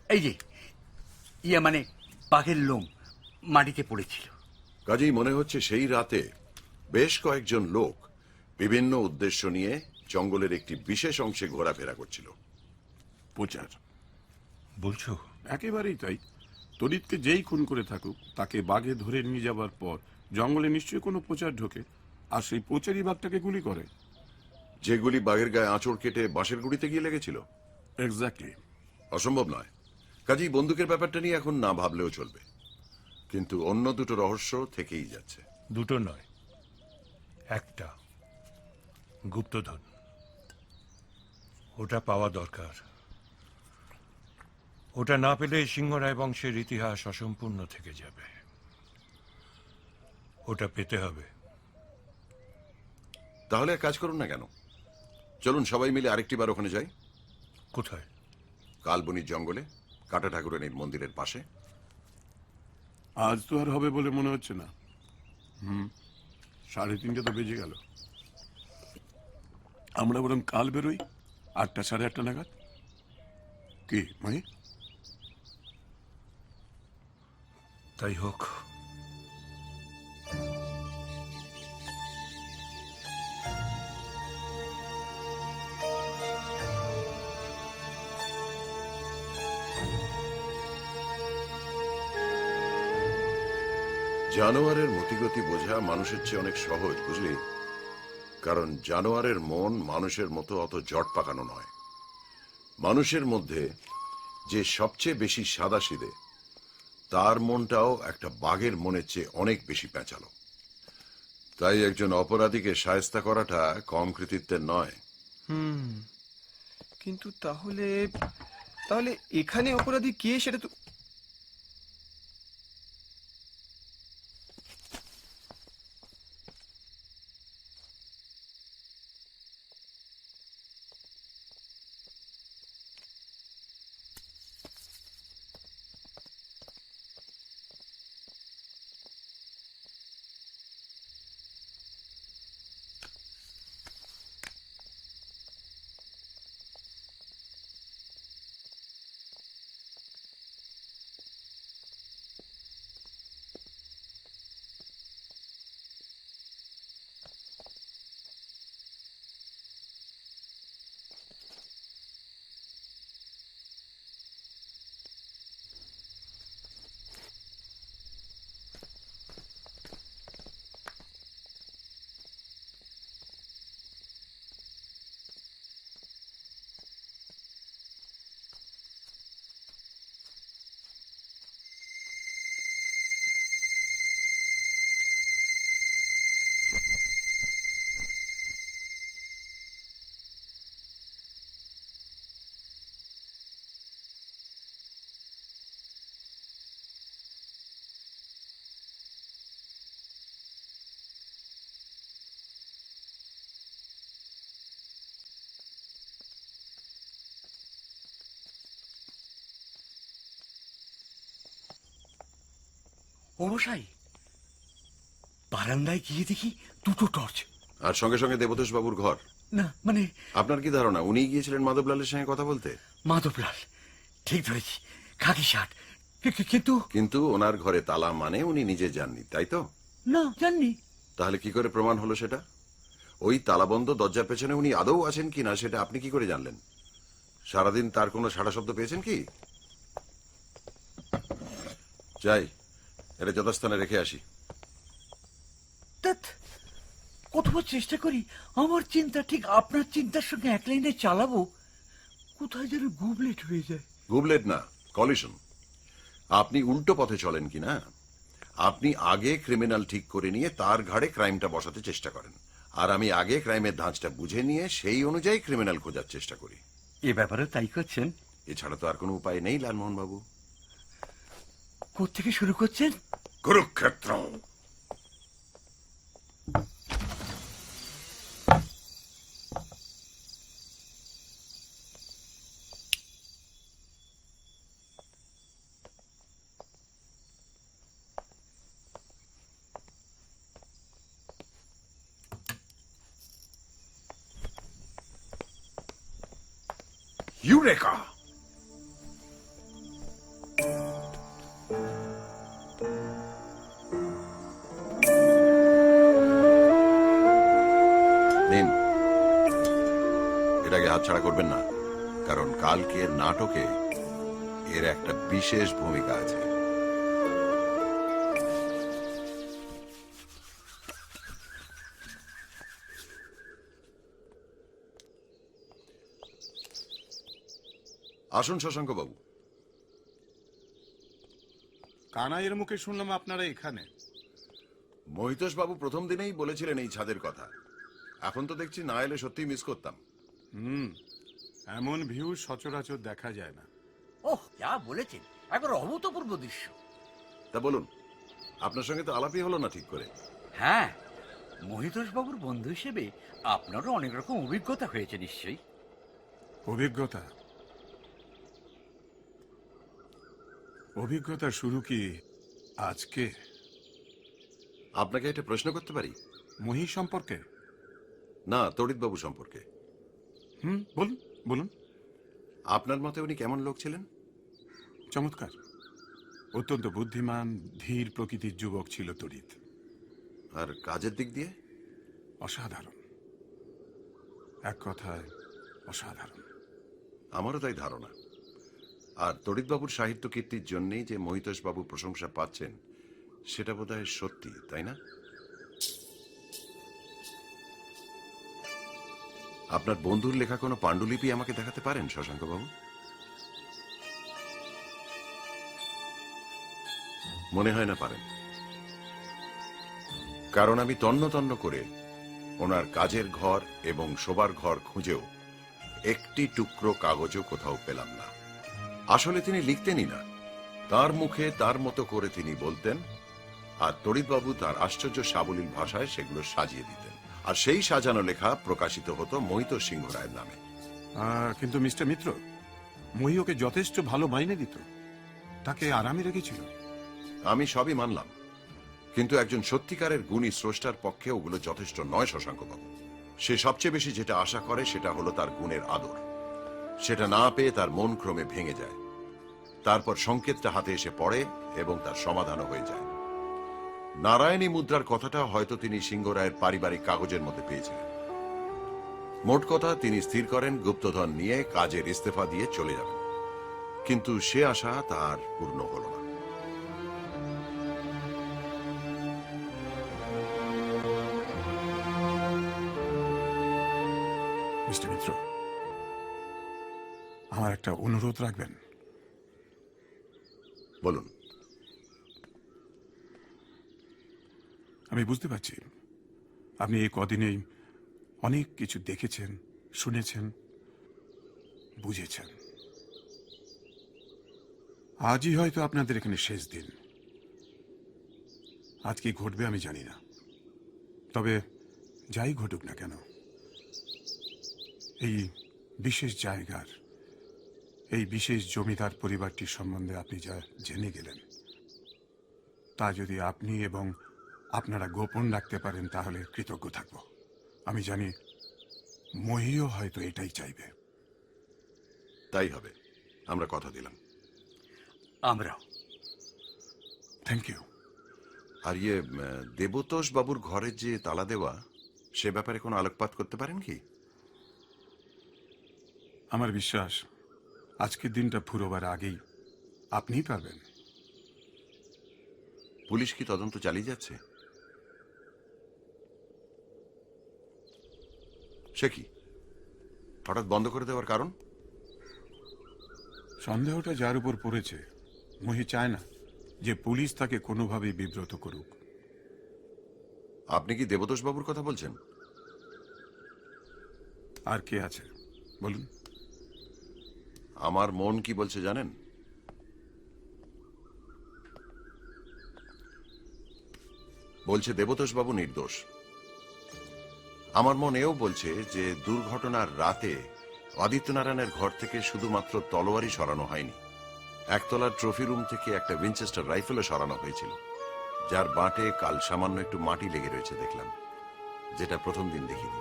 এই যে মানে বাঘের লোম মাটিতে পড়েছিল। কাজেই মনে হচ্ছে সেই রাতে বেশ কয়েকজন লোক বিভিন্ন উদ্দেশ্য নিয়ে জঙ্গলের একটি বিশেষ অংশে ঘোরাফেরা করছিল। প্রচার বলছো? একেবারেই তাই। তড়িৎকে যেই খুন করে থাকুক, তাকে বাঘে ধরে নিয়ে যাবার পর জঙ্গলে নিশ্চয়ই কোনো প্রচার ঢোকে, আর সেই প্রচারই বাঘটাকে গুলি করে। যেগুলি বাঘের গায়ে আঁচড় কেটে বাঁশের গুড়িতে গিয়ে লেগেছিল। এক্স্যাক্টলি। অসম্ভব নয়। কাজেই বন্দুকের ব্যাপারটা নিয়ে এখন না ভাবলেও চলবে, কিন্তু অন্য দুটো রহস্য থেকেই যাচ্ছে। দুটো নয়, একটা। গুপ্তধন, ওটা পাওয়া দরকার। ওটা না পেলে সিংহরায় বংশের ইতিহাস অসম্পূর্ণ থেকে যাবে। ওটা পেতে হবে। তাহলে এক কাজ করুন না কেন, চলুন সবাই মিলে আরেকটি বার ওখানে যাই। কোথায়? কালবনির জঙ্গলে, কাটা ঠাকুরানীর মন্দিরের পাশে। আজ তো আর হবে বলে মনে হচ্ছে না। 3:30 তো বেজে গেল। আমরা বরং কাল বেরোই 8টা, 8:30 নাগাদ। কি মাই? তাই হোক। জানোয়ারের মতিগতি বোঝা মানুষের চেয়ে অনেক সহজ, বুঝলি? কারণ জানোয়ারের মন মানুষের মতো অত জট পাকানো নয়। মানুষের মধ্যে যে সবচেয়ে বেশি সাদাসিধে, তার মনটাও একটা বাঘের মনের চেয়ে অনেক বেশি প্যাঁচালো। তাই একজন অপরাধীকে শায়েস্তা করাটা কম কৃতিত্বের নয়। কিন্তু তাহলে তাহলে এখানে অপরাধী কে সেটা তো... ও মশাই, বারান্দায় গিয়ে দেখি দুটো টর্চ। আর সঙ্গে সঙ্গে দেবতোষ বাবুর ঘর। না মানে আপনার কি ধারণা উনি গিয়েছিলেন মাধবলালের সঙ্গে কথা বলতে? মাধবলাল, ঠিক ধরেছি, খাকি শার্ট। কিন্তু কিন্তু ওনার ঘরে তালা মানে উনি নিজে যাননি, তাই তো? না, জাননি। তাহলে কি করে প্রমাণ হলো সেটা? ওই তালাবন্ধ দরজার পেছনে উনি আদৌ আছেন কিনা সেটা আপনি কি করে জানলেন? সারাদিন তার কোনো সাড়া শব্দ পেয়েছেন কি? যাই, এটা যথাস্থানে রেখে আসি। কতবার চেষ্টা করি আমার চিন্তা ঠিক আপনার চিন্তার সঙ্গে এক লাইনে চালাবো, কোথায় যেন গুবলেট হয়ে যায়। গুবলেট না, কলিশন। আপনি উল্টো পথে চলেন কিনা। আপনি আগে ক্রিমিনাল ঠিক করে নিয়ে তার ঘাড়ে ক্রাইমটা বসাতে চেষ্টা করেন, আর আমি আগে ক্রাইমের ধাঁচটা বুঝে নিয়ে সেই অনুযায়ী ক্রিমিনাল খোঁজার চেষ্টা করি। এ ব্যাপারেও তাই করছেন? এছাড়া তো আর কোনো উপায় নেই লালমোহন বাবু। কোত্থেকে শুরু করছেন? কুরুক্ষেত্র। ইউরেকা! নিন, এটাকে হাতছাড়া করবেন না, কারণ কালকের নাটকে এর একটা বিশেষ ভূমিকা আছে। আসুন শশাঙ্ক বাবু। কানাইয়ের মুখে শুনলাম আপনারা এখানে। মহিতোষ বাবু প্রথম দিনেই বলেছিলেন এই ছাদের কথা। এখন তো দেখছি না এলে সত্যিই মিস করতাম। এমন ভিউ সচরাচর দেখা যায় না। ওহ, যা বলেছেন, একবার অভূতপূর্ব দৃশ্য। তা বলুন, আপনার সঙ্গে তো আলাপই হলো না ঠিক করে। হ্যাঁ, মহিতোষ বাবুর বন্ধু হিসেবে আপনারও অনেক রকম অভিজ্ঞতা হয়েছে নিশ্চয়ই। অভিজ্ঞতা শুরু কি আজকে? আপনাকে একটা প্রশ্ন করতে পারি? মহি সম্পর্কে? না, তড়িৎ বাবু সম্পর্কে। বলুন বলুন। আপনার মতে উনি কেমন লোক ছিলেন? চমৎকার, অত্যন্ত বুদ্ধিমান, ধীর প্রকৃতির যুবক ছিল তড়িৎ। আর কাজের দিক দিয়ে? অসাধারণ, এক কথায় অসাধারণ। আমারও তাই ধারণা। আর তড়িৎবাবুর সাহিত্য কীর্তির জন্যেই যে মহিতোষ বাবু প্রশংসা পাচ্ছেন, সেটা বোধহয় সত্যি, তাই না? আপনার বন্ধুর লেখা কোনো পাণ্ডুলিপি আমাকে দেখাতে পারেন শশাঙ্ক বাবু? মনে হয় না পারেন, কারণ আমি তন্ন তন্ন করে ওনার কাজের ঘর এবং শোবার ঘর খুঁজেও একটি টুকরো কাগজও কোথাও পেলাম না। আসলে তিনি লিখতেনই না, তার মুখে তার মতো করে তিনি বলতেন, আর তড়িৎবাবু তার আশ্চর্য সাবলীল ভাষায় সেগুলো সাজিয়ে দিতেন। আর সেই সাজানো লেখা প্রকাশিত হতো মহিতোষ সিংহ রায়ের নামে। কিন্তু মিস্টার মিত্র, মহি ওকে যথেষ্ট ভালো মাইনে দিত, তাকে আরামে রেখেছিল। আমি সবই মানলাম, কিন্তু একজন সত্যিকারের গুণী স্রষ্টার পক্ষে ওগুলো যথেষ্ট নয় শশাঙ্কবাবু। সে সবচেয়ে বেশি যেটা আশা করে সেটা হলো তার গুণের আদর। সেটা না পেয়ে তার মন ক্রমে ভেঙে যায়। তারপর সংকেতটা হাতে এসে পড়ে এবং তার সমাধানও হয়ে যায়। নারায়ণী মুদ্রার কথাটা হয়তো তিনি সিংহ রায়ের পারিবারিক কাগজের মধ্যে পেয়েছিলেন। মোট কথা, তিনি স্থির করেন গুপ্তধন নিয়ে কাজের ইস্তফা দিয়ে চলে যাবেন, কিন্তু সে আশা তার পূর্ণ হল না। মিস্টার মিত্র, আমার একটা অনুরোধ রাখবেন? বলুন। আমি বুঝতে পারছি আপনি এই কদিনেই অনেক কিছু দেখেছেন, শুনেছেন, বুঝেছেন। আজই হয়তো আপনাদের এখানে শেষ দিন। আজ কি ঘটবে আমি জানি না, তবে যাই ঘটুক না কেন, এই বিশেষ জায়গার, এই বিশেষ জমিদার পরিবারটির সম্বন্ধে আপনি যা জেনে গেলেন, তা যদি আপনি এবং আপনারা গোপন রাখতে পারেন তাহলে কৃতজ্ঞ থাকব। আমি জানি মহিও হয়তো এটাই চাইবে। তাই হবে, আমরা কথা দিলাম। আমরাও। Thank you. আর দেবতোষ বাবুর ঘরের যে তালা দেওয়া, সে ব্যাপারে কোনো আলোকপাত করতে পারেন কি? আমার বিশ্বাস আজকের দিনটা ফুরোবার আগেই আপনিই পারবেন। পুলিশ কি তদন্ত চালিয়ে যাচ্ছে? সে কি হঠাৎ বন্ধ করে দেওয়ার কারণ? সন্দেহটা যার উপর পড়েছে, মহি চায় না যে পুলিশ তাকে কোনোভাবেই বিব্রত করুক। আপনি কি দেবতোষ বাবুর কথা বলছেন? আর কে আছে বলুন? আমার মন কি বলছে জানেন? বলছে দেবতোষ বাবু নির্দোষ। আমার মন এও বলছে যে দুর্ঘটনার রাতে আদিত্যনারায়ণের ঘর থেকে শুধুমাত্র তলোয়ারই সরানো হয়নি, একতলার ট্রফি রুম থেকে একটা উইনচেস্টার রাইফেলও সরানো হয়েছিল, যার বাঁটে কাল সামান্য একটু মাটি লেগে রয়েছে দেখলাম, যেটা প্রথম দিন দেখিনি।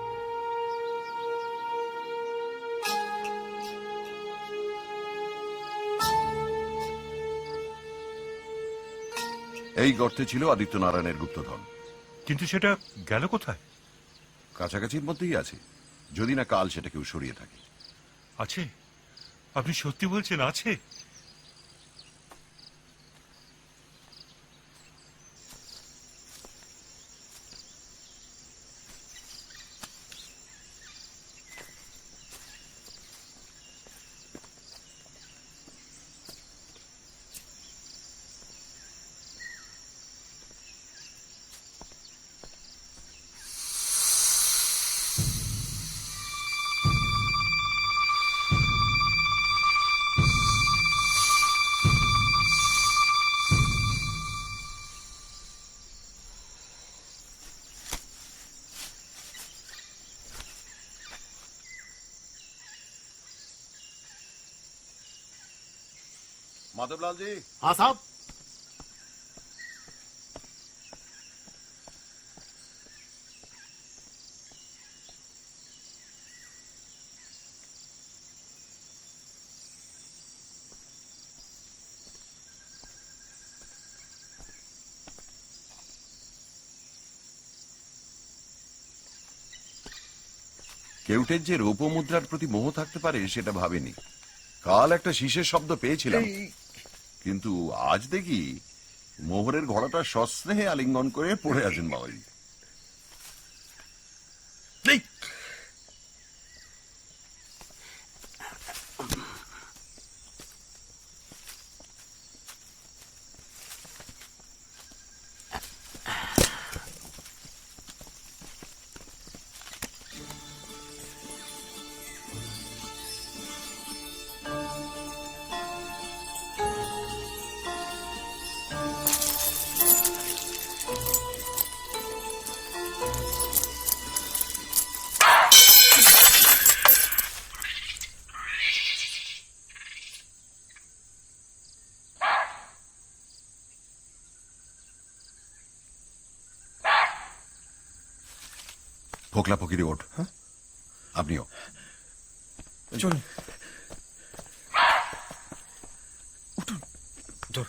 এই গর্তে ছিল আদিত্যনারায়ণের গুপ্তধন। কিন্তু সেটা গেল কোথায়? কাছাকাছির মধ্যেই আছে, যদি না কাল সেটা কেউ সরিয়ে থাকে। আছে? আপনি সত্যি বলছেন আছে? माधवलाल जी। हाँ साहब। কেউটের যে রৌপ্যমুদ্রার প্রতি মোহ থাকতে পারে সেটা ভাবেনি। কাল একটা শীষের শব্দ পেয়েছিলাম, কিন্তু আজ দেখি মোহরের ঘোড়াটা সস্নেহে আলিঙ্গন করে পড়ে আছেন বাবাজি। ফোকলা ফকিরে ওঠ, আপনিও চলুন। উঠুন। ধর।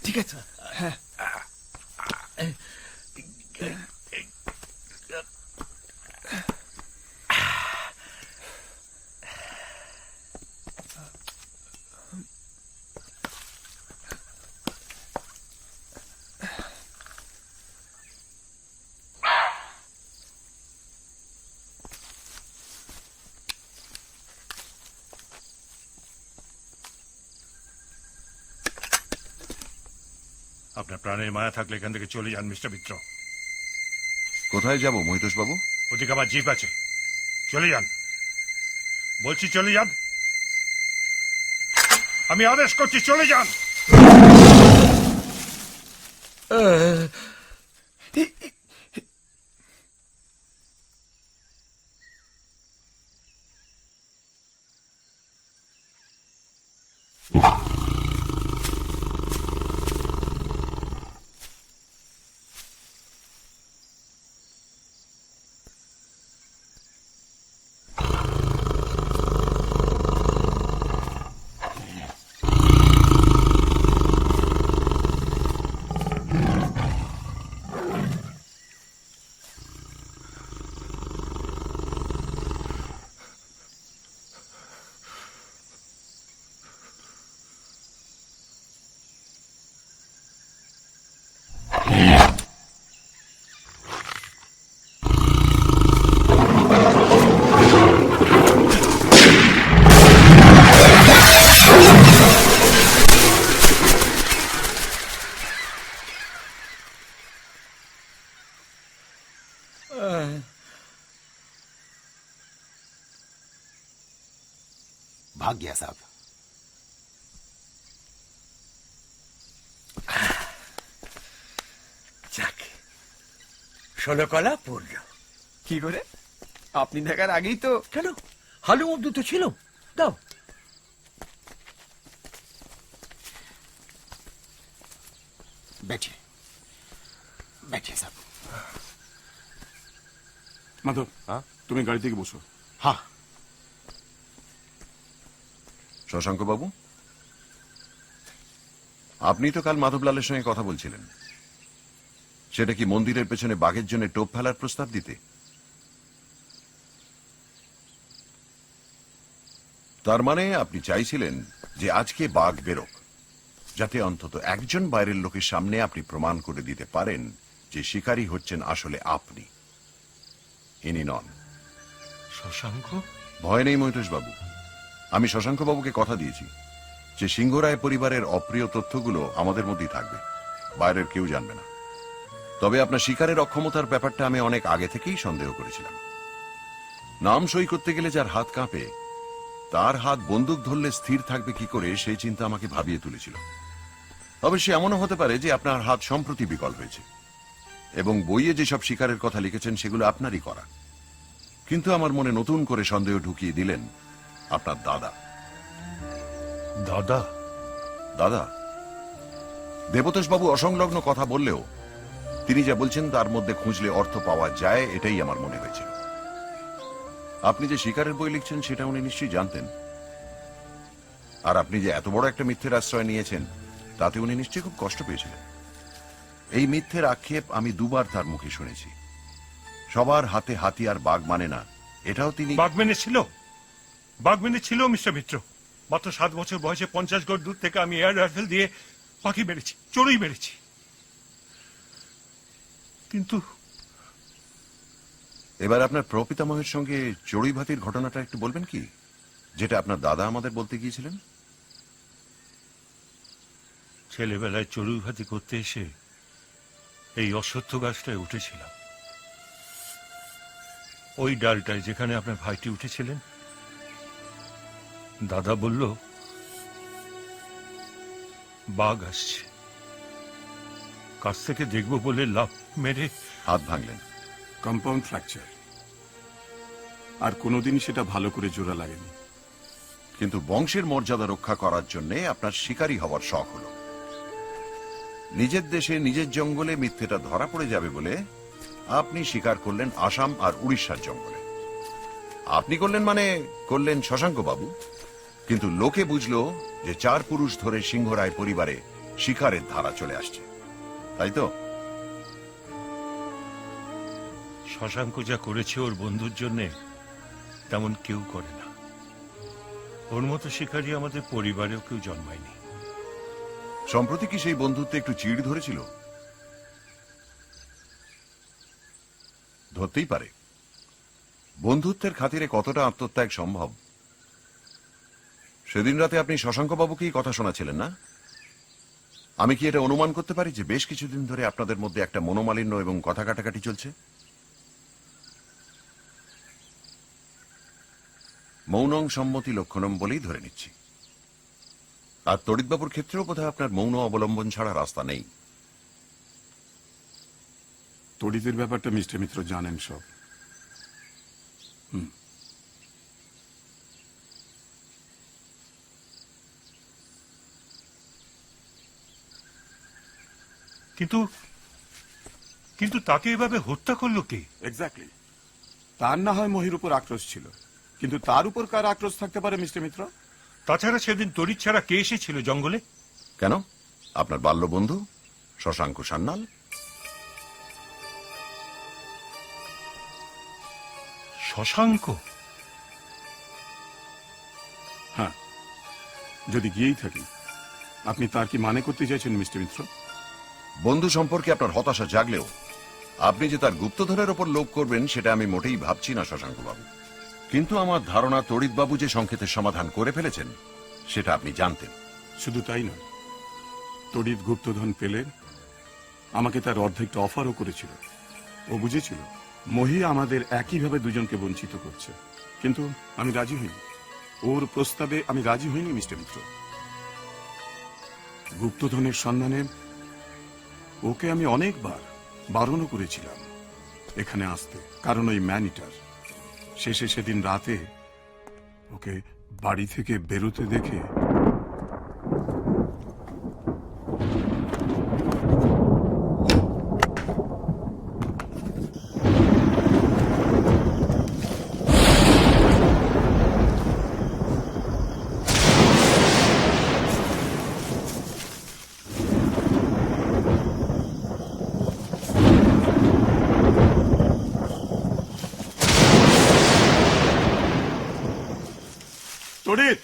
ঠিক আছে। হ্যাঁ। আপনার প্রাণের মায়া থাকলে এখান থেকে চলে যান মিস্টার মিত্র। কোথায় যাব মহিতোষ বাবু? ওদিকে আমার জিপ আছে, চলে যান বলছি, চলে যান। আমি আদেশ করছি, চলে যান। भाग गया साहब। যাক, 16 কলা পড়ল। কি করে? আপনি দেখার আগেই তো। কেন, হালুম অব্দি তো ছিল। দাও। बैठिए बैठिए साहब। মাধব, তুমি গাড়ি থেকে বসো। हाँ শশাঙ্ক বাবু, আপনি তো কাল মাধবলালের সঙ্গে কথা বলছিলেন। সেটা কি মন্দিরের পেছনে বাঘের জন্য টোপ ফেলার প্রস্তাব দিতে? তার মানে আপনি চাইছিলেন যে আজকে বাঘ বেরোক, যাতে অন্তত একজন বাইরের লোকের সামনে আপনি প্রমাণ করে দিতে পারেন যে শিকারী হচ্ছেন আসলে আপনি, ইনি নন। শশাঙ্ক? ভয় নেই মৈতোষ বাবু, আমি শশাঙ্ক বাবুকে কথা দিয়েছি যে সিংহরায় পরিবারের অপ্রিয় তথ্যগুলো আমাদের মধ্যেই থাকবে, বাইরের কেউ জানবে না। তবে আপনার শিকারের অক্ষমতার ব্যাপারটা আমি অনেক আগে থেকেই সন্দেহ করেছিলাম। নাম সই করতে গেলে যার হাত কাঁপে, তার হাত বন্দুক ধরলে স্থির থাকবে কি করে, সেই চিন্তা আমাকে ভাবিয়ে তুলেছিল। অবশ্য এমনও হতে পারে যে আপনার হাত সম্প্রতি বিকল হয়েছে এবং বইয়ে যেসব শিকারের কথা লিখেছেন সেগুলো আপনারই করা। কিন্তু আমার মনে নতুন করে সন্দেহ ঢুকিয়ে দিলেন আপনার দাদা। দাদা? দাদা, দেবতোষ বাবু অসংলগ্ন কথা বললেও তিনি যা বলছেন তার মধ্যে খুঁজলে অর্থ পাওয়া যায়, এটাই আমার মনে হয়েছিল। আপনি যে শিকারের বই লিখছেন সেটা উনি নিশ্চয়ই জানতেন, আর আপনি যে এত বড় একটা মিথ্যের আশ্রয় নিয়েছেন তাতে উনি নিশ্চয়ই খুব কষ্ট পেয়েছিলেন। এই মিথ্যের আক্ষেপ আমি দুবার তার মুখে শুনেছি। সবার হাতে হাতিয়ার বাঘ মানে না, এটাও তিনি। বাঘ মেনেছিল, বাঘ মেনেছিল মিস্টার মিত্র। মাত্র 7 বছর বয়সে 50 গজ দূর থেকে আমি এয়ার রাইফেল দিয়ে পাখি মেরেছি, চড়ুই মেরেছি। কিন্তু এবার আপনার প্রপিতামহের সঙ্গে চড়ুই ভাতির ঘটনাটা একটু বলবেন কি, যেটা আপনার দাদা আমাদের বলতে গিয়েছিলেন? ছেলেবেলায় চড়ুই ভাতি করতে এসে এই অশ্বত্থ গাছটায় উঠেছিলাম। ওই ডালটায় যেখানে আপনার ভাইটি উঠেছিলেন, দাদা বলল বাঘ আসছে, কাছ থেকে দেখব বলে লাফ মেরে হাত ভাঙলেন। কম্পাউন্ড ফ্র্যাকচার, আর কোনোদিনই সেটা ভালো করে জোড়া লাগেনি। কিন্তু বংশের মর্যাদা রক্ষা করার জন্য আপনার শিকারী হওয়ার শখ হলো। নিজের দেশে নিজের জঙ্গলে মিথ্যেটা ধরা পড়ে যাবে বলে আপনি শিকার করলেন আসাম আর উড়িষ্যার জঙ্গলে। আপনি করলেন মানে করলেন শশাঙ্ক বাবু, কিন্তু লোকে বুঝলো যে 4 পুরুষ ধরে সিংহরায় পরিবারে শিকারের ধারা চলে আসছে, তাই তো? শশাঙ্ক যা করেছে ওর বন্ধুর জন্য তেমন কেউ করে না। ওর মতো শিকারী আমাদের পরিবারেও কেউ জন্মায়নি। সম্প্রতি কি সেই বন্ধুত্বে একটু চিড় ধরেছিল? ধরতেই পারে। বন্ধুত্বের খাতিরে কতটা আত্মত্যাগ সম্ভব? সেদিন রাতে আপনি শশাঙ্ক বাবুকেই কথা শোনাছিলেন না? আমি কি এটা অনুমান করতে পারি যে বেশ কিছুদিন ধরে আপনাদের মধ্যে একটা মনোমালিন্য এবং কথা কাটাকাটি চলছে? মৌনং সম্মতি লক্ষণম বলেই ধরে নিচ্ছি। আর তড়িৎবাবুর ক্ষেত্রেও বোধহয় আপনার মৌন অবলম্বন ছাড়া রাস্তা নেই। তড়িতের ব্যাপারটা মিস্টার মিত্র জানেন সব। কিন্তু কিন্তু তাকে এভাবে হত্যা করলো কে? এক্স্যাক্টলি। তার না হয় মহির উপর আক্রোশ ছিল, কিন্তু তার উপর কার আক্রোশ থাকতে পারে মিস্টার মিত্র? তাছাড়া সেদিন তড়িৎ ছাড়া কে এসেছিল জঙ্গলে? কেন, আপনার বাল্য বন্ধু শশাঙ্ক সান্যাল? শশাঙ্ক? হ্যাঁ, যদি গিয়েই থাকি, আপনি তার কি মানে করতে চাইছেন মিস্টার মিত্র? বন্ধু সম্পর্কে আপনার হতাশা জাগলেও আপনি যে তার গুপ্তধনের ওপর লোভ করবেন সেটা আমি মোটেই ভাবছি না শশাঙ্ক বাবু। কিন্তু আমার ধারণা তড়িৎবাবু যে সংকেতের সমাধান করে ফেলেছেন সেটা আপনি জানতেন। শুধু তাই নয়, তড়িৎ গুপ্তধন পেলে আমাকে তার অর্ধেকটা অফারও করেছিল। ও বুঝেছিল মহি আমাদের একইভাবে দুজনকে বঞ্চিত করছে, কিন্তু আমি রাজি হইনি। ওর প্রস্তাবে আমি রাজি হইনি মিস্টার মিত্র। গুপ্তধনের সন্ধানে ওকে আমি অনেকবার বারণও করেছিলাম এখানে আসতে, কারণ ওই ম্যানিটার। শেষে সেদিন রাতে ওকে বাড়ি থেকে বেরোতে দেখে তড়িৎ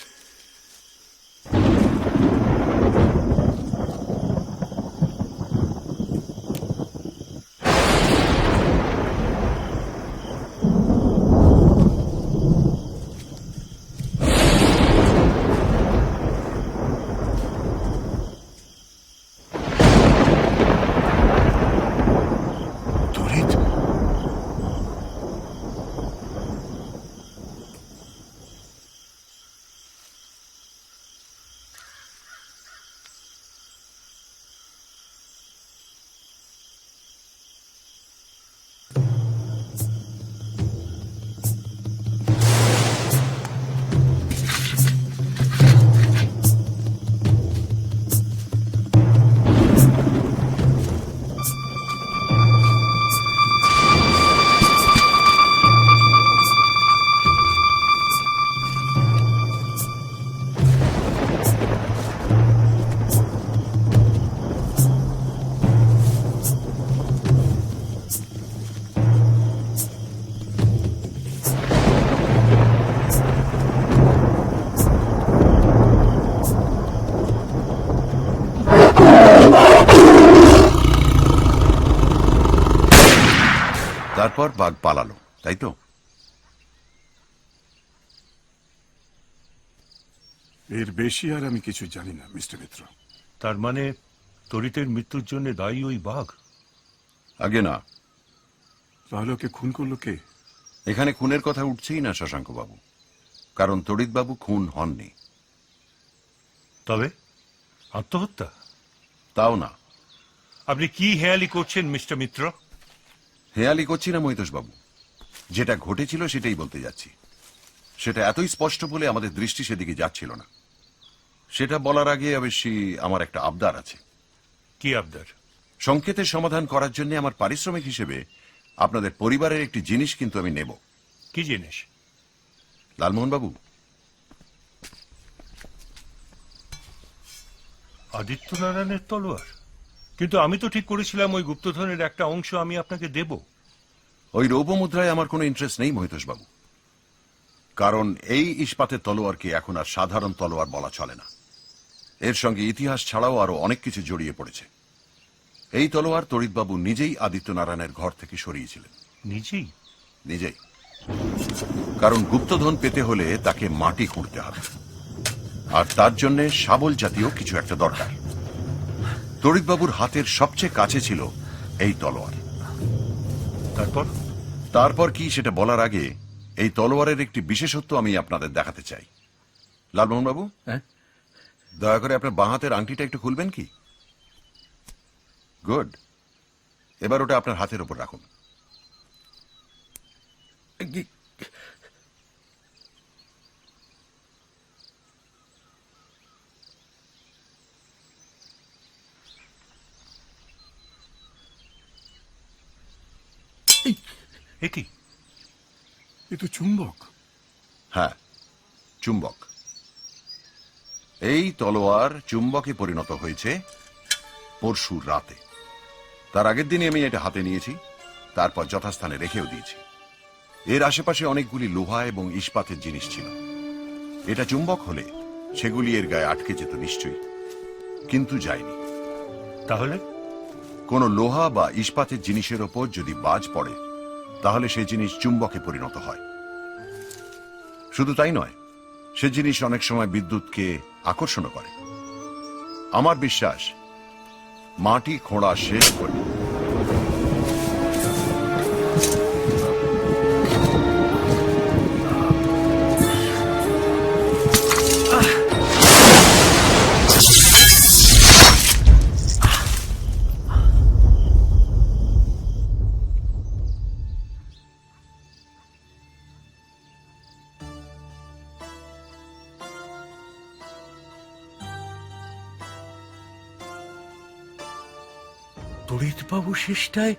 তারপর বাঘ পালালো, তাই তো? এর বেশি আর আমি কিছু জানি না মিস্টার মিত্র। তার মানে তড়িতের মৃত্যুর জন্য দায়ী ওই বাঘ? আগে না। তাহলে ওকে খুন করলো কে? এখানে খুনের কথা উঠছেই না শশাঙ্ক বাবু, কারণ তড়িৎ বাবু খুন হননি। তবে আত্মহত্যা? তাও না। আপনি কি হেয়ালি করছেন মিস্টার মিত্র? হেয়ালি করছি না মহিতোষ বাবু, যেটা ঘটেছিল সেটাই বলতে যাচ্ছি। সেটা এতই স্পষ্ট বলে আমাদের দৃষ্টি সেদিকে যাচ্ছিল না। সেটা বলার আগে অবশ্যই আমার একটা আবদার আছে। কি আবদার? সংকেতের সমাধান করার জন্য আমার পারিশ্রমিক হিসেবে আপনাদের পরিবারের একটি জিনিস কিন্তু আমি নেব। কি জিনিস? লালমোহন বাবু, আদিত্যনারায়ণের তলোয়ার? কিন্তু আমি তো ঠিক করেছিলাম ওই গুপ্তধনের একটা অংশ আমি আপনাকে দেব। ওই রৌপ্য মুদ্রায় আমার কোনো ইন্টারেস্ট নেই মহিতোষ বাবু, কারণ এই ইস্পাতের তলোয়ারকে এখন আর সাধারণ তলোয়ার বলা চলে না। এর সঙ্গে ইতিহাস ছাড়াও আরো অনেক কিছু জড়িয়ে পড়েছে। এই তলোয়ার তড়িৎবাবু নিজেই আদিত্যনারায়ণের ঘর থেকে সরিয়েছিলেন। নিজেই? নিজেই। কারণ গুপ্তধন পেতে হলে তাকে মাটি খুঁড়তে হবে, আর তার জন্য শাবল জাতীয় কিছু একটা দরকার। তড়িৎবাবুর হাতের সবচেয়ে কাছে ছিল এই তলোয়ার। তারপর কি সেটা বলার আগে এই তলোয়ারের একটি বিশেষত্ব আমি আপনাদের দেখাতে চাই। লালমোহন বাবু, দয়া করে আপনার বাঁ হাতের আংটিটা একটু খুলবেন কি? গুড। এবার ওটা আপনার হাতের উপর রাখুন। কি? এ তো চুম্বক। হ্যাঁ, চুম্বক। এই তলোয়ার চুম্বকে পরিণত হয়েছে পরশু রাতে। তার আগের দিনে আমি এটা হাতে নিয়েছি, তারপর যথাস্থানে রেখেও দিয়েছি। এর আশেপাশে অনেকগুলি লোহা এবং ইস্পাতের জিনিস ছিল। এটা চুম্বক হলে সেগুলি এর গায়ে আটকে যেত নিশ্চয়ই, কিন্তু যায়নি। তাহলে কোনো লোহা বা ইস্পাতের জিনিসের ওপর যদি বাজ পড়ে তাহলে সেই জিনিস চুম্বকে পরিণত হয়। শুধু তাই নয়, সে জিনিস অনেক সময় বিদ্যুৎকে আকর্ষণ করে। আমার বিশ্বাস মাটি খোঁড়া শেষ করে তড়িৎবাবু শেষটায়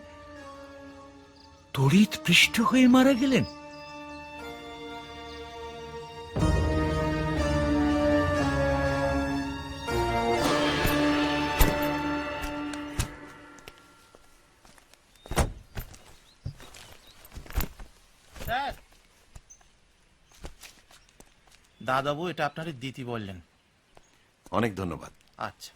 তড়িৎ পৃষ্ঠ হয়ে মারা গেলেন? স্যার, দাদাবু এটা আপনারই দিতি বললেন। অনেক ধন্যবাদ। আচ্ছা।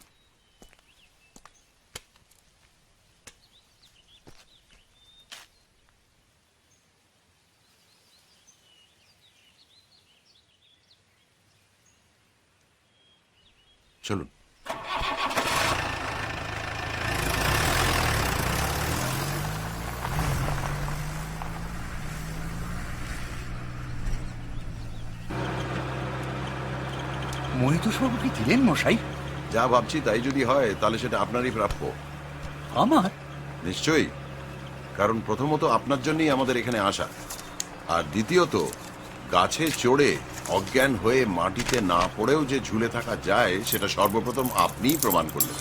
চলুন। মহিতোষবাবু কি দিলেন মশাই? যা ভাবছি তাই যদি হয় তাহলে সেটা আপনারই প্রাপ্য। আমার? নিশ্চয়ই, কারণ প্রথমত আপনার জন্যই আমাদের এখানে আসা, আর দ্বিতীয়ত গাছে চড়ে অজ্ঞান হয়ে মাটিতে না পড়েও যে ঝুলে থাকা যায় সেটা সর্বপ্রথম আপনিই প্রমাণ করলেন।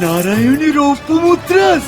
নারায়ণী রৌপ্য মুদ্রাস।